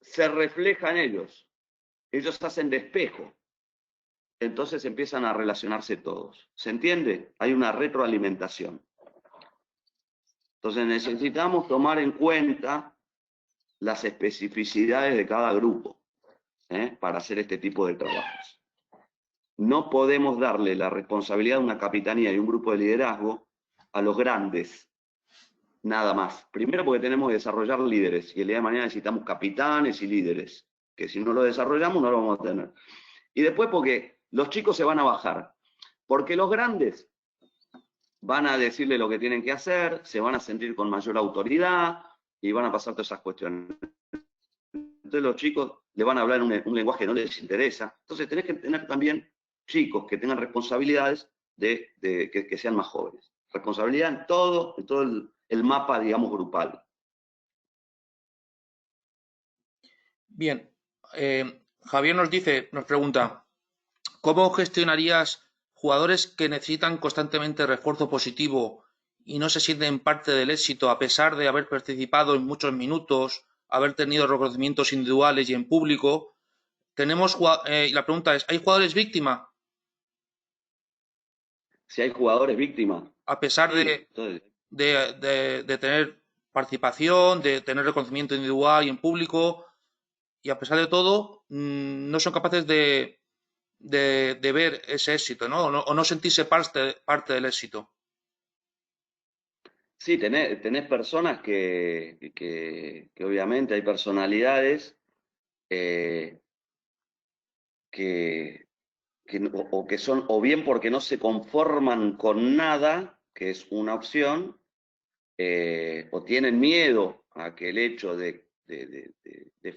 se refleja en ellos. Ellos hacen de espejo. Entonces empiezan a relacionarse todos. ¿Se entiende? Hay una retroalimentación. Entonces necesitamos tomar en cuenta las especificidades de cada grupo para hacer este tipo de trabajos. No podemos darle la responsabilidad de una capitanía y un grupo de liderazgo a los grandes, nada más. Primero porque tenemos que desarrollar líderes, y el día de mañana necesitamos capitanes y líderes, que si no lo desarrollamos no lo vamos a tener. Y después porque los chicos se van a bajar, porque los grandes van a decirle lo que tienen que hacer, se van a sentir con mayor autoridad, y van a pasar todas esas cuestiones. Entonces los chicos le van a hablar un lenguaje que no les interesa. Entonces tenés que tener también chicos que tengan responsabilidades que sean más jóvenes. Responsabilidad en todo el mapa, digamos, grupal. Bien. Javier nos pregunta, ¿cómo gestionarías jugadores que necesitan constantemente refuerzo positivo y no se sienten parte del éxito a pesar de haber participado en muchos minutos, haber tenido reconocimientos individuales y en público? La pregunta es, ¿hay jugadores víctimas? Si hay jugadores víctimas. A pesar sí, de tener participación, de tener reconocimiento individual y en público, y a pesar de todo, no son capaces de ver ese éxito, ¿no? O no sentirse parte del éxito. Sí, tenés personas que obviamente hay personalidades que o que son, o bien porque no se conforman con nada, que es una opción, o tienen miedo a que el hecho de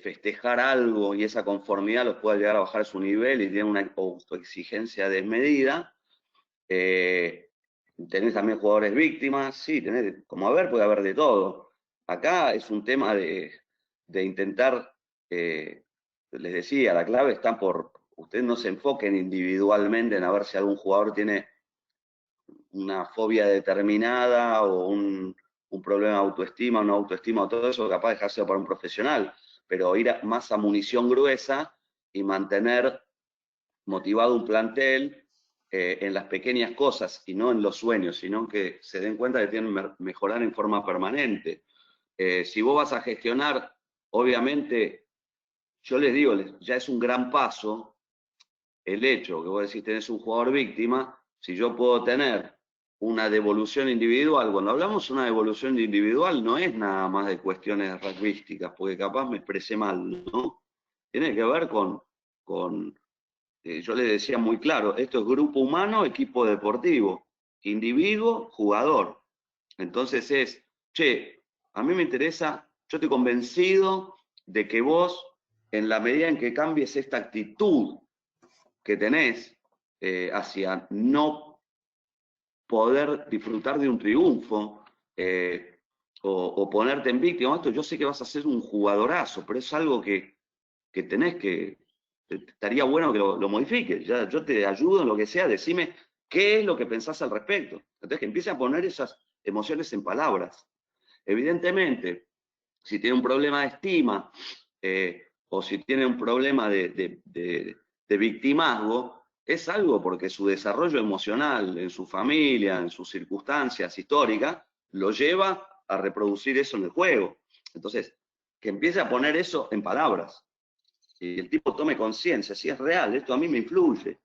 festejar algo y esa conformidad los pueda llegar a bajar a su nivel y tienen una autoexigencia desmedida. Tenés también jugadores víctimas, sí, tenés, como puede haber de todo. Acá es un tema de intentar, les decía, la clave está ustedes no se enfoquen individualmente en a ver si algún jugador tiene una fobia determinada o un problema de autoestima, una autoestima o todo eso, capaz de dejarse para un profesional, pero ir más a munición gruesa y mantener motivado un plantel en las pequeñas cosas y no en los sueños, sino que se den cuenta que tienen que mejorar en forma permanente. Si vos vas a gestionar, obviamente, yo les digo, ya es un gran paso el hecho que vos decís tenés un jugador víctima, si yo puedo tener una devolución individual, cuando hablamos de una devolución individual no es nada más de cuestiones rugbyísticas, porque capaz me expresé mal, ¿no? Tiene que ver con yo les decía muy claro, esto es grupo humano, equipo deportivo, individuo, jugador. Entonces che, a mí me interesa, yo estoy convencido de que vos, en la medida en que cambies esta actitud que tenés hacia no poder disfrutar de un triunfo o ponerte en víctima, esto yo sé que vas a ser un jugadorazo, pero es algo que tenés que, estaría bueno que lo modifiques. Yo te ayudo en lo que sea, decime qué es lo que pensás al respecto. Entonces que empiece a poner esas emociones en palabras. Evidentemente, si tiene un problema de estima o si tiene un problema de victimazgo, es algo porque su desarrollo emocional en su familia, en sus circunstancias históricas, lo lleva a reproducir eso en el juego. Entonces, que empiece a poner eso en palabras. Y el tipo tome conciencia, si es real, esto a mí me influye.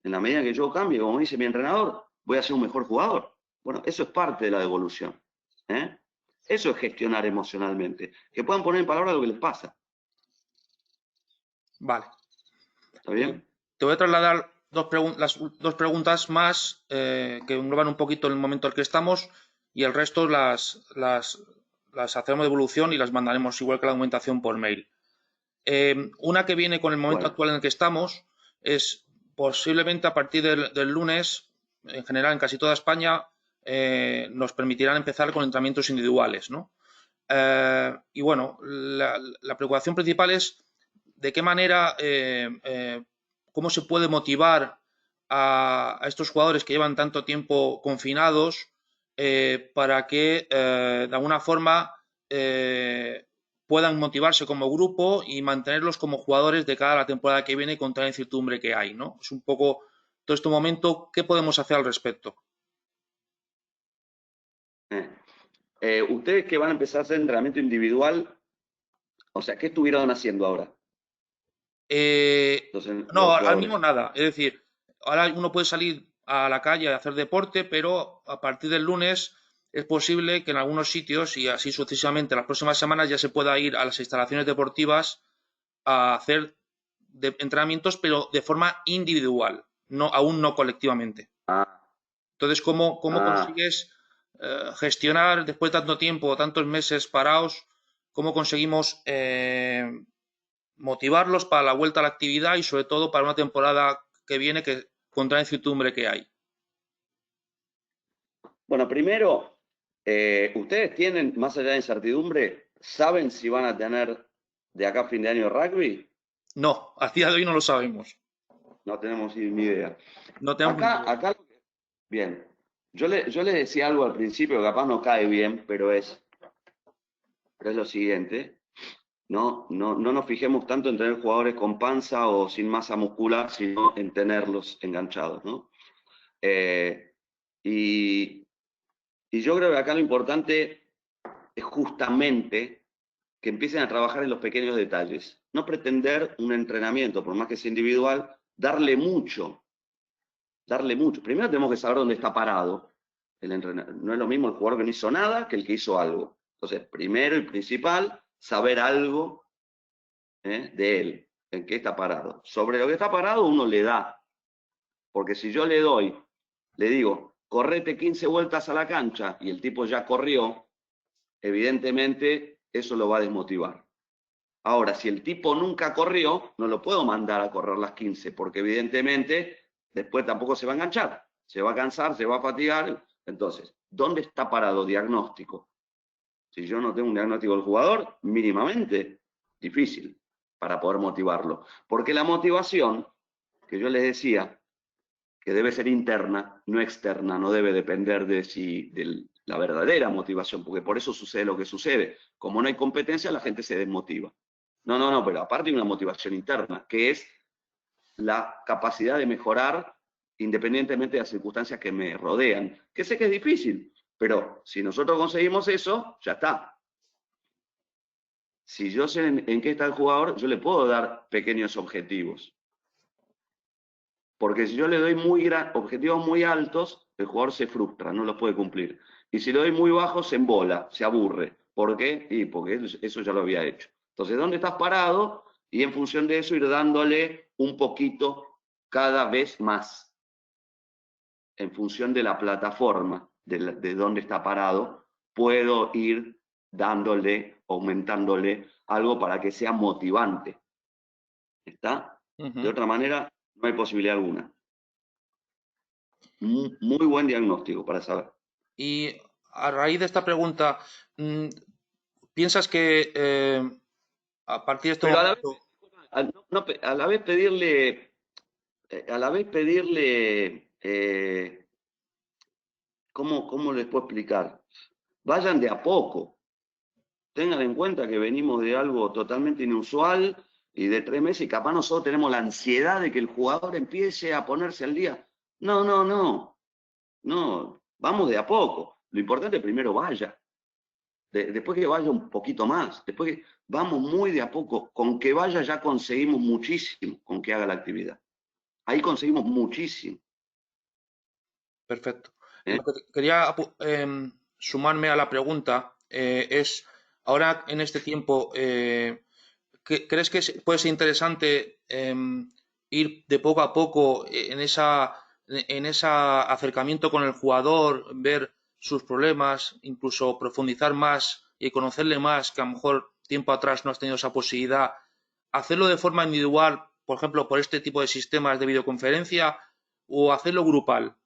En la medida que yo cambie, como dice mi entrenador, voy a ser un mejor jugador. Bueno, eso es parte de la devolución. Eso es gestionar emocionalmente. Que puedan poner en palabras lo que les pasa. Vale. ¿Está bien? Te voy a trasladar las dos preguntas más que engloban un poquito el momento en el que estamos y el resto las hacemos de evolución y las mandaremos igual que la documentación por mail. Una que viene con el momento actual en el que estamos es posiblemente a partir del lunes, en general en casi toda España, nos permitirán empezar con entrenamientos individuales, ¿no? Y bueno, la preocupación principal es de qué manera, cómo se puede motivar a estos jugadores que llevan tanto tiempo confinados para que de alguna forma puedan motivarse como grupo y mantenerlos como jugadores de cara a la temporada que viene con toda la incertidumbre que hay, ¿no? Es un poco todo este momento, ¿qué podemos hacer al respecto? Ustedes que van a empezar a hacer entrenamiento individual, o sea, ¿qué estuvieron haciendo ahora? Entonces, no, al mismo nada. Es decir, ahora uno puede salir a la calle a hacer deporte, pero a partir del lunes es posible que en algunos sitios y así sucesivamente las próximas semanas ya se pueda ir a las instalaciones deportivas a hacer entrenamientos, pero de forma individual, aún no colectivamente. Entonces, ¿cómo consigues gestionar después de tanto tiempo, tantos meses parados, cómo conseguimos motivarlos para la vuelta a la actividad y sobre todo para una temporada que viene con toda la incertidumbre que hay? Bueno, primero, ustedes tienen, más allá de incertidumbre, ¿saben si van a tener de acá a fin de año rugby? No, a día de hoy no lo sabemos. No tenemos ni idea. No tenemos acá, bien. Yo les decía algo al principio que capaz no cae bien, pero es lo siguiente. No nos fijemos tanto en tener jugadores con panza o sin masa muscular, sino en tenerlos enganchados, ¿no? Y yo creo que acá lo importante es justamente que empiecen a trabajar en los pequeños detalles. No pretender un entrenamiento, por más que sea individual, darle mucho. Primero tenemos que saber dónde está parado el entrenador. No es lo mismo el jugador que no hizo nada que el que hizo algo. Entonces, primero y principal, saber algo de él, en qué está parado. Sobre lo que está parado uno le da Porque si yo le digo, correte 15 vueltas a la cancha y el tipo ya corrió, evidentemente eso lo va a desmotivar. Ahora, si el tipo nunca corrió, no lo puedo mandar a correr las 15, porque evidentemente después tampoco se va a enganchar, se va a cansar, se va a fatigar. Entonces, ¿dónde está parado? Diagnóstico. Si yo no tengo un diagnóstico del jugador, mínimamente difícil para poder motivarlo. Porque la motivación, que yo les decía, que debe ser interna, no externa, no debe depender de la verdadera motivación, porque por eso sucede lo que sucede. Como no hay competencia, la gente se desmotiva. No, pero aparte hay una motivación interna, que es la capacidad de mejorar independientemente de las circunstancias que me rodean, que sé que es difícil, pero si nosotros conseguimos eso, ya está. Si yo sé en qué está el jugador, yo le puedo dar pequeños objetivos. Porque si yo le doy objetivos muy altos, el jugador se frustra, no los puede cumplir. Y si le doy muy bajos, se embola, se aburre. ¿Por qué? Y porque eso ya lo había hecho. Entonces, ¿dónde estás parado? Y en función de eso ir dándole un poquito cada vez más. En función de la plataforma, de dónde está parado, puedo ir dándole, aumentándole algo para que sea motivante. ¿Está? De otra manera, no hay posibilidad alguna. Muy buen diagnóstico para saber. Y a raíz de esta pregunta, ¿piensas que a partir de este Pero momento... a la vez pedirle, ¿cómo les puedo explicar? Vayan de a poco. Tengan en cuenta que venimos de algo totalmente inusual y de 3 meses y capaz nosotros tenemos la ansiedad de que el jugador empiece a ponerse al día. No, vamos de a poco. Lo importante es primero vaya. Después que vaya un poquito más. Después que vamos muy de a poco. Con que vaya ya conseguimos muchísimo con que haga la actividad. Ahí conseguimos muchísimo. Perfecto. Lo que quería sumarme a la pregunta es, ahora en este tiempo, ¿crees que puede ser interesante ir de poco a poco en ese acercamiento con el jugador, ver sus problemas, incluso profundizar más y conocerle más, que a lo mejor tiempo atrás no has tenido esa posibilidad, hacerlo de forma individual, por ejemplo, por este tipo de sistemas de videoconferencia, o hacerlo grupal?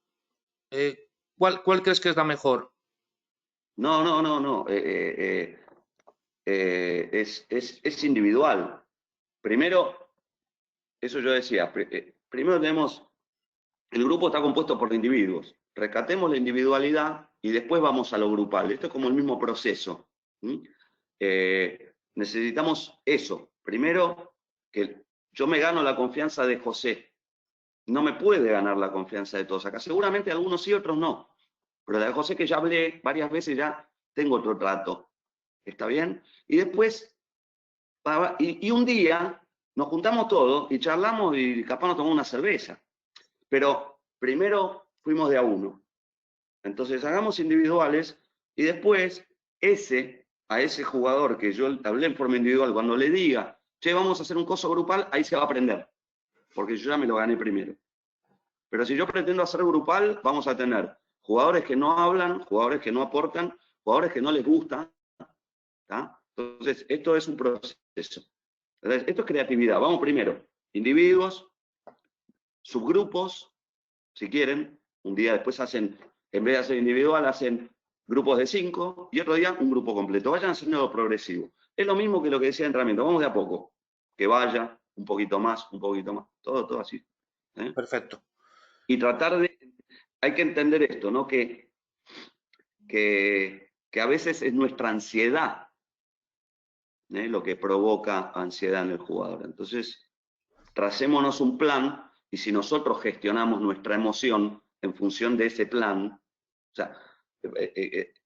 ¿Cuál crees que es la mejor? No. Es individual. Primero, eso yo decía, primero tenemos, el grupo está compuesto por individuos. Rescatemos la individualidad y después vamos a lo grupal. Esto es como el mismo proceso. Necesitamos eso. Primero, que yo me gano la confianza de José. No me puede ganar la confianza de todos acá. Seguramente algunos sí, otros no. Pero la de José, que ya hablé varias veces, ya tengo otro trato. ¿Está bien? Y después, y un día nos juntamos todos y charlamos y capaz nos tomamos una cerveza. Pero primero fuimos de a uno. Entonces hagamos individuales y después a ese jugador que yo hablé en forma individual, cuando le diga, che, vamos a hacer un coso grupal, ahí se va a aprender. Porque yo ya me lo gané primero. Pero si yo pretendo hacer grupal, vamos a tener jugadores que no hablan, jugadores que no aportan, jugadores que no les gusta. ¿Tá? Entonces, esto es un proceso. Entonces, esto es creatividad. Vamos primero, individuos, subgrupos, si quieren. Un día después hacen, en vez de hacer individual, hacen grupos de 5 y otro día un grupo completo. Vayan haciendo progresivo. Es lo mismo que lo que decía de entrenamiento. Vamos de a poco. Que vaya un poquito más, todo así. Perfecto. Y tratar de... Hay que entender esto, ¿no? Que a veces es nuestra ansiedad lo que provoca ansiedad en el jugador. Entonces, tracémonos un plan y si nosotros gestionamos nuestra emoción en función de ese plan, o sea,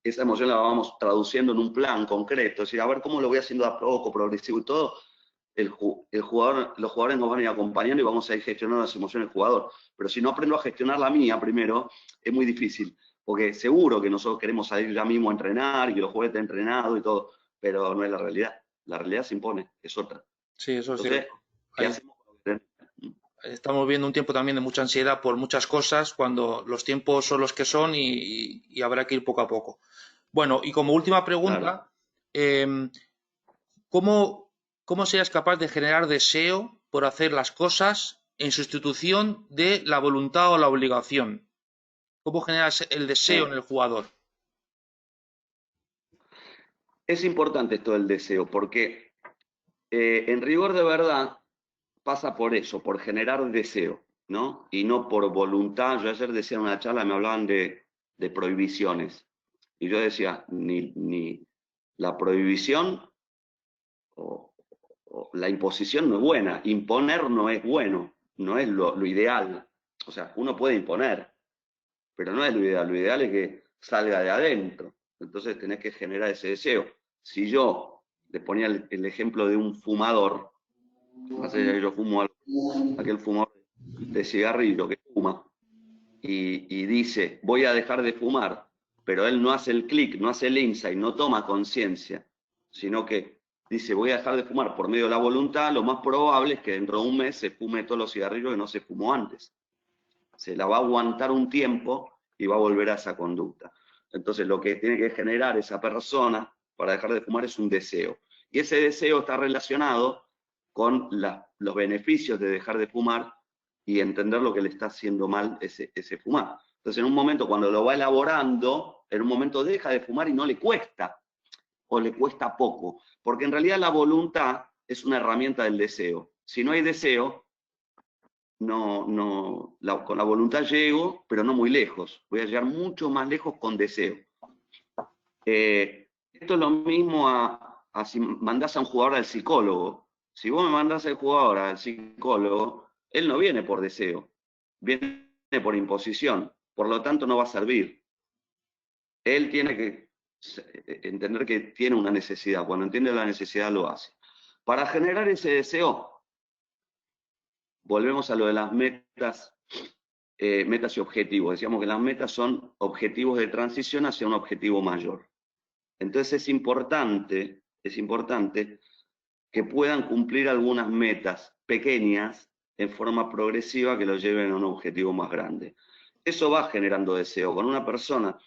esa emoción la vamos traduciendo en un plan concreto, es decir, a ver cómo lo voy haciendo a poco, progresivo y todo, los jugadores nos van a ir acompañando y vamos a ir gestionando las emociones del jugador. Pero si no aprendo a gestionar la mía primero, es muy difícil, porque seguro que nosotros queremos salir ya mismo a entrenar y que los jugadores estén entrenados y todo, pero no es la realidad. La realidad se impone, es otra. Sí, eso Entonces, es cierto. ¿qué hacemos con lo que tenemos? estamos viendo un tiempo también de mucha ansiedad por muchas cosas, cuando los tiempos son los que son y habrá que ir poco a poco. Bueno, y como última pregunta, ¿cómo serías capaz de generar deseo por hacer las cosas en sustitución de la voluntad o la obligación? ¿Cómo generas el deseo en el jugador? Es importante esto del deseo, porque en rigor de verdad pasa por eso, por generar deseo, ¿no? Y no por voluntad. Yo ayer decía en una charla, me hablaban de prohibiciones. Y yo decía, ni la prohibición o la imposición no es buena. Imponer no es bueno, no es lo ideal. O sea, uno puede imponer, pero no es lo ideal. Lo ideal es que salga de adentro. Entonces tenés que generar ese deseo. Si yo le ponía el ejemplo de un fumador, más allá de que yo fumo aquel fumador de cigarrillo que fuma y dice, voy a dejar de fumar, pero él no hace el clic, no hace el insight, no toma conciencia, sino que dice, voy a dejar de fumar por medio de la voluntad, lo más probable es que dentro de un mes se fume todos los cigarrillos que no se fumó antes. Se la va a aguantar un tiempo y va a volver a esa conducta. Entonces lo que tiene que generar esa persona para dejar de fumar es un deseo. Y ese deseo está relacionado con los beneficios de dejar de fumar y entender lo que le está haciendo mal ese fumar. Entonces en un momento cuando lo va elaborando, en un momento deja de fumar y no le cuesta, o le cuesta poco, porque en realidad la voluntad es una herramienta del deseo. Si no hay deseo, con la voluntad llego, pero no muy lejos. Voy a llegar mucho más lejos con deseo. Esto es lo mismo a si mandás a un jugador al psicólogo. Si vos me mandás al jugador al psicólogo, él no viene por deseo, viene por imposición. Por lo tanto, no va a servir. Él tiene que entender que tiene una necesidad. Cuando entiende la necesidad, lo hace. Para generar ese deseo, volvemos a lo de las metas, metas y objetivos. Decíamos que las metas son objetivos de transición hacia un objetivo mayor. Entonces es importante que puedan cumplir algunas metas pequeñas en forma progresiva que lo lleven a un objetivo más grande. Eso va generando deseo. Cuando una persona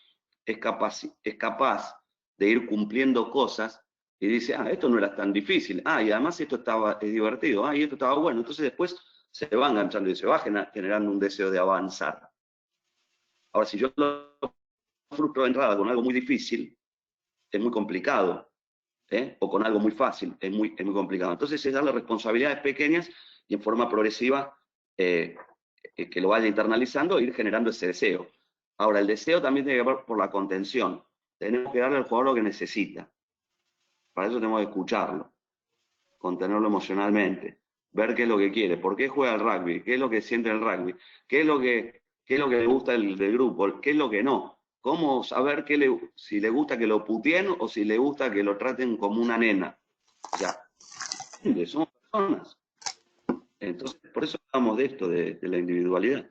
es capaz de ir cumpliendo cosas y dice, esto no era tan difícil, y además esto es divertido, y esto estaba bueno. Entonces después se va enganchando y se va generando un deseo de avanzar. Ahora, si yo lo frustro de entrada con algo muy difícil, es muy complicado, o con algo muy fácil, es muy complicado. Entonces es darle responsabilidades pequeñas y en forma progresiva que lo vaya internalizando e ir generando ese deseo. Ahora, el deseo también tiene que ver por la contención. Tenemos que darle al jugador lo que necesita. Para eso tenemos que escucharlo, contenerlo emocionalmente, ver qué es lo que quiere, por qué juega el rugby, qué es lo que siente el rugby, qué es lo que le gusta del grupo, qué es lo que no. Cómo saber si le gusta que lo puteen o si le gusta que lo traten como una nena. O sea, somos personas. Entonces, por eso hablamos de esto, de la individualidad.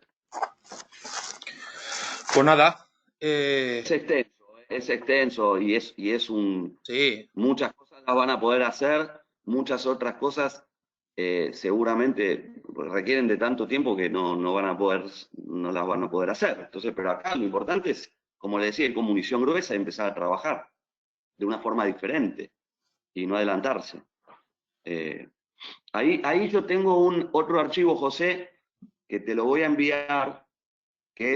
Pues nada. Es extenso y es un... Sí. Muchas cosas las van a poder hacer, muchas otras cosas seguramente requieren de tanto tiempo que no las van a poder hacer. Entonces, pero acá lo importante es, como le decía, ir con munición gruesa y empezar a trabajar de una forma diferente y no adelantarse. Ahí yo tengo otro archivo, José, que te lo voy a enviar, que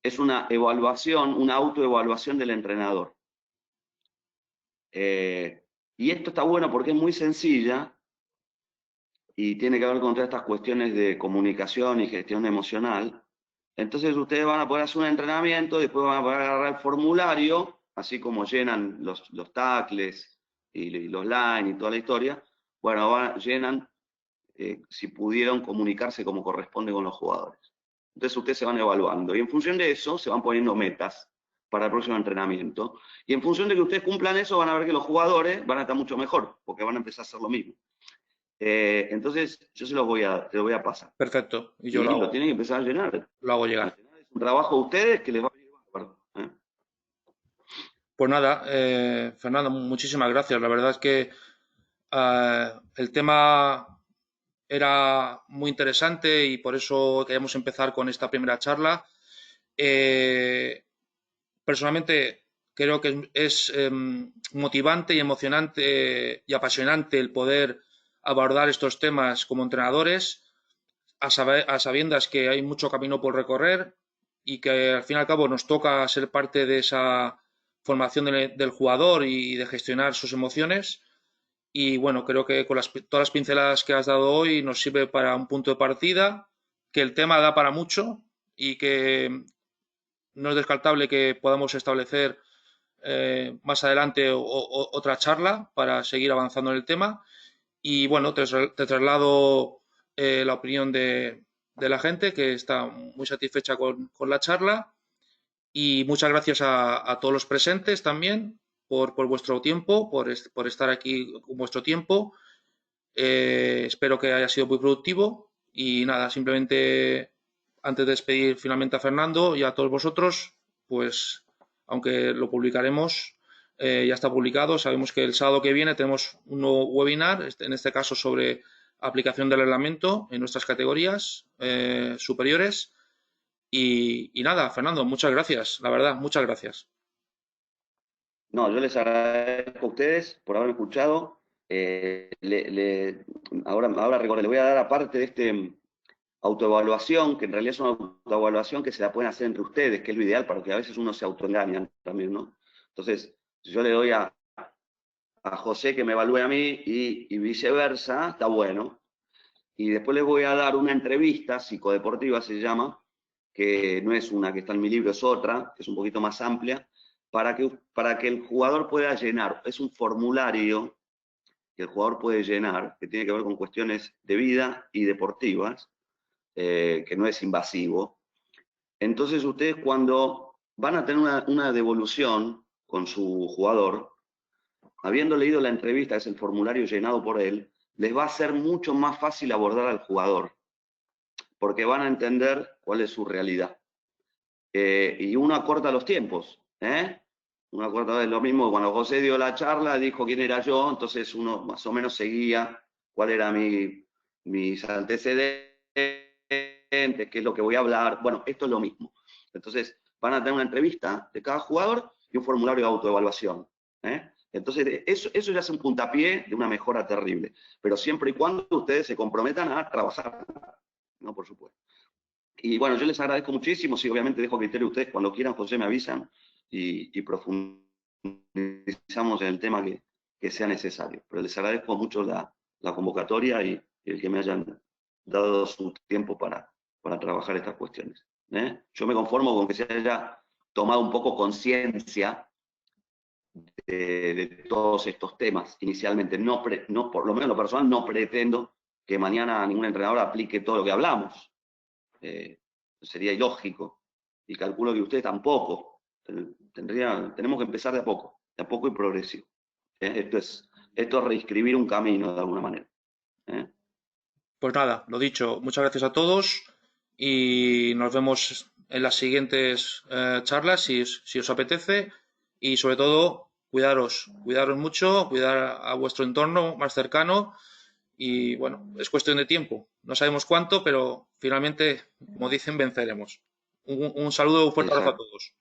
es una evaluación, una autoevaluación del entrenador. Y esto está bueno porque es muy sencilla y tiene que ver con todas estas cuestiones de comunicación y gestión emocional. Entonces ustedes van a poder hacer un entrenamiento, después van a poder agarrar el formulario, así como llenan los tackles y los line y toda la historia. Bueno, llenan si pudieron comunicarse como corresponde con los jugadores. Entonces ustedes se van evaluando y en función de eso se van poniendo metas para el próximo entrenamiento. Y en función de que ustedes cumplan eso, van a ver que los jugadores van a estar mucho mejor, porque van a empezar a hacer lo mismo. Entonces, yo se los voy a pasar. Perfecto. Y yo lo tienen que empezar a llenar. Lo hago llegar. Es un trabajo de ustedes que les va a venir bárbaro. Pues nada, Fernando, muchísimas gracias. La verdad es que el tema era muy interesante y por eso queríamos empezar con esta primera charla. Personalmente creo que es motivante y emocionante y apasionante el poder abordar estos temas como entrenadores, a sabiendas que hay mucho camino por recorrer y que al fin y al cabo nos toca ser parte de esa formación del jugador y de gestionar sus emociones. Y bueno, creo que con todas las pinceladas que has dado hoy nos sirve para un punto de partida, que el tema da para mucho y que no es descartable que podamos establecer más adelante otra charla para seguir avanzando en el tema. Y bueno, te traslado la opinión de la gente, que está muy satisfecha con la charla. Y muchas gracias a todos los presentes también por vuestro tiempo, por estar aquí con vuestro tiempo. Espero que haya sido muy productivo. Y nada, simplemente antes de despedir finalmente a Fernando y a todos vosotros, pues aunque lo publicaremos, ya está publicado. Sabemos que el sábado que viene tenemos un nuevo webinar, en este caso sobre aplicación del reglamento en nuestras categorías superiores. Y nada, Fernando, muchas gracias, la verdad, muchas gracias. No, yo les agradezco a ustedes por haberme escuchado. Ahora recuerdo, le voy a dar aparte de este autoevaluación, que en realidad es una autoevaluación que se la pueden hacer entre ustedes, que es lo ideal, porque a veces uno se autoengaña también, ¿no? Entonces, yo le doy a José que me evalúe a mí y viceversa, está bueno. Y después les voy a dar una entrevista, psicodeportiva se llama, que no es una que está en mi libro, es otra, que es un poquito más amplia, para que el jugador pueda llenar. Es un formulario que el jugador puede llenar, que tiene que ver con cuestiones de vida y deportivas, que no es invasivo. Entonces ustedes cuando van a tener una devolución con su jugador, habiendo leído la entrevista, que es el formulario llenado por él, les va a ser mucho más fácil abordar al jugador, porque van a entender cuál es su realidad. Y uno acorta los tiempos, ¿eh? Uno acorta lo mismo, cuando José dio la charla, dijo quién era yo, entonces uno más o menos seguía cuál era mis antecedentes, qué es lo que voy a hablar. Bueno, esto es lo mismo. Entonces, van a tener una entrevista de cada jugador y un formulario de autoevaluación, ¿eh? Entonces, eso ya es un puntapié de una mejora terrible, pero siempre y cuando ustedes se comprometan a trabajar, ¿no? Por supuesto. Y bueno, yo les agradezco muchísimo, sí, obviamente dejo criterio a ustedes, cuando quieran, José, me avisan y profundizamos en el tema que sea necesario. Pero les agradezco mucho la convocatoria y el que me hayan dado su tiempo para trabajar estas cuestiones, ¿eh? Yo me conformo con que se haya tomado un poco conciencia de todos estos temas inicialmente. No, por lo menos en lo personal, no pretendo que mañana ningún entrenador aplique todo lo que hablamos. Sería ilógico. Y calculo que ustedes tampoco. Tenemos que empezar de a poco y progresivo. Esto es reescribir un camino de alguna manera. Pues nada, lo dicho, muchas gracias a todos y nos vemos en las siguientes charlas si os apetece y sobre todo cuidaros mucho, cuidar a vuestro entorno más cercano y bueno, es cuestión de tiempo. No sabemos cuánto, pero finalmente, como dicen, venceremos. Un saludo, un fuerte abrazo a todos.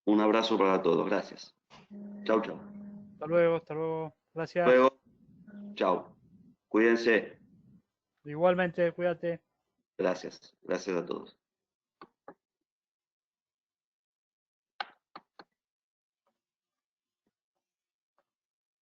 Un abrazo para todos, gracias. Chau, chau. Hasta luego, gracias. Hasta luego. Chau. Cuídense. Igualmente, cuídate. Gracias a todos.